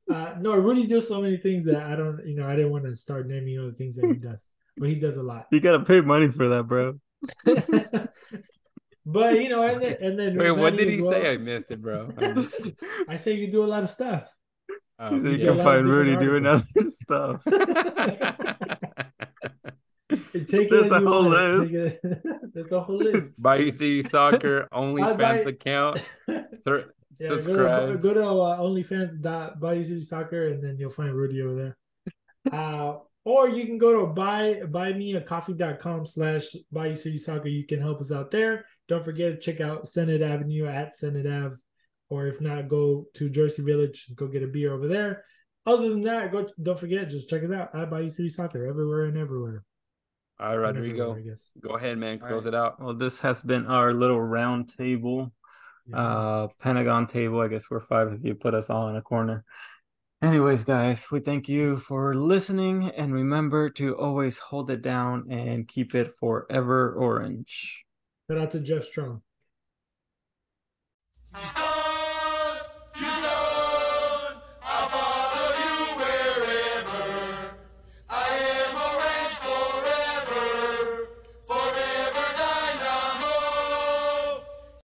No, Rudy does so many things that I didn't want to start naming other things that he does, but he does a lot. You gotta pay money for that, bro. But and then wait, what did he say? I missed it, bro. I say you do a lot of stuff. You can find Rudy doing other stuff. There's a whole list. There's a whole list. Bayou City Soccer OnlyFans account. Subscribe. Go to OnlyFans.Bayou City Soccer, and then you'll find Rudy over there. Or you can go to buymeacoffee.com/Bayou City Soccer. You can help us out there. Don't forget to check out Senate Avenue at Senate Ave. Or if not, go to Jersey Village and go get a beer over there. Other than that, don't forget, just check us out at Bayou City Soccer everywhere and everywhere. All right, Rodrigo. Go ahead, man. Close it out. Well, this has been our little round table. Pentagon table. I guess we're 5 if you put us all in a corner. Anyways, guys, we thank you for listening. And remember to always hold it down and keep it forever orange. Shout out to Jeff Strong.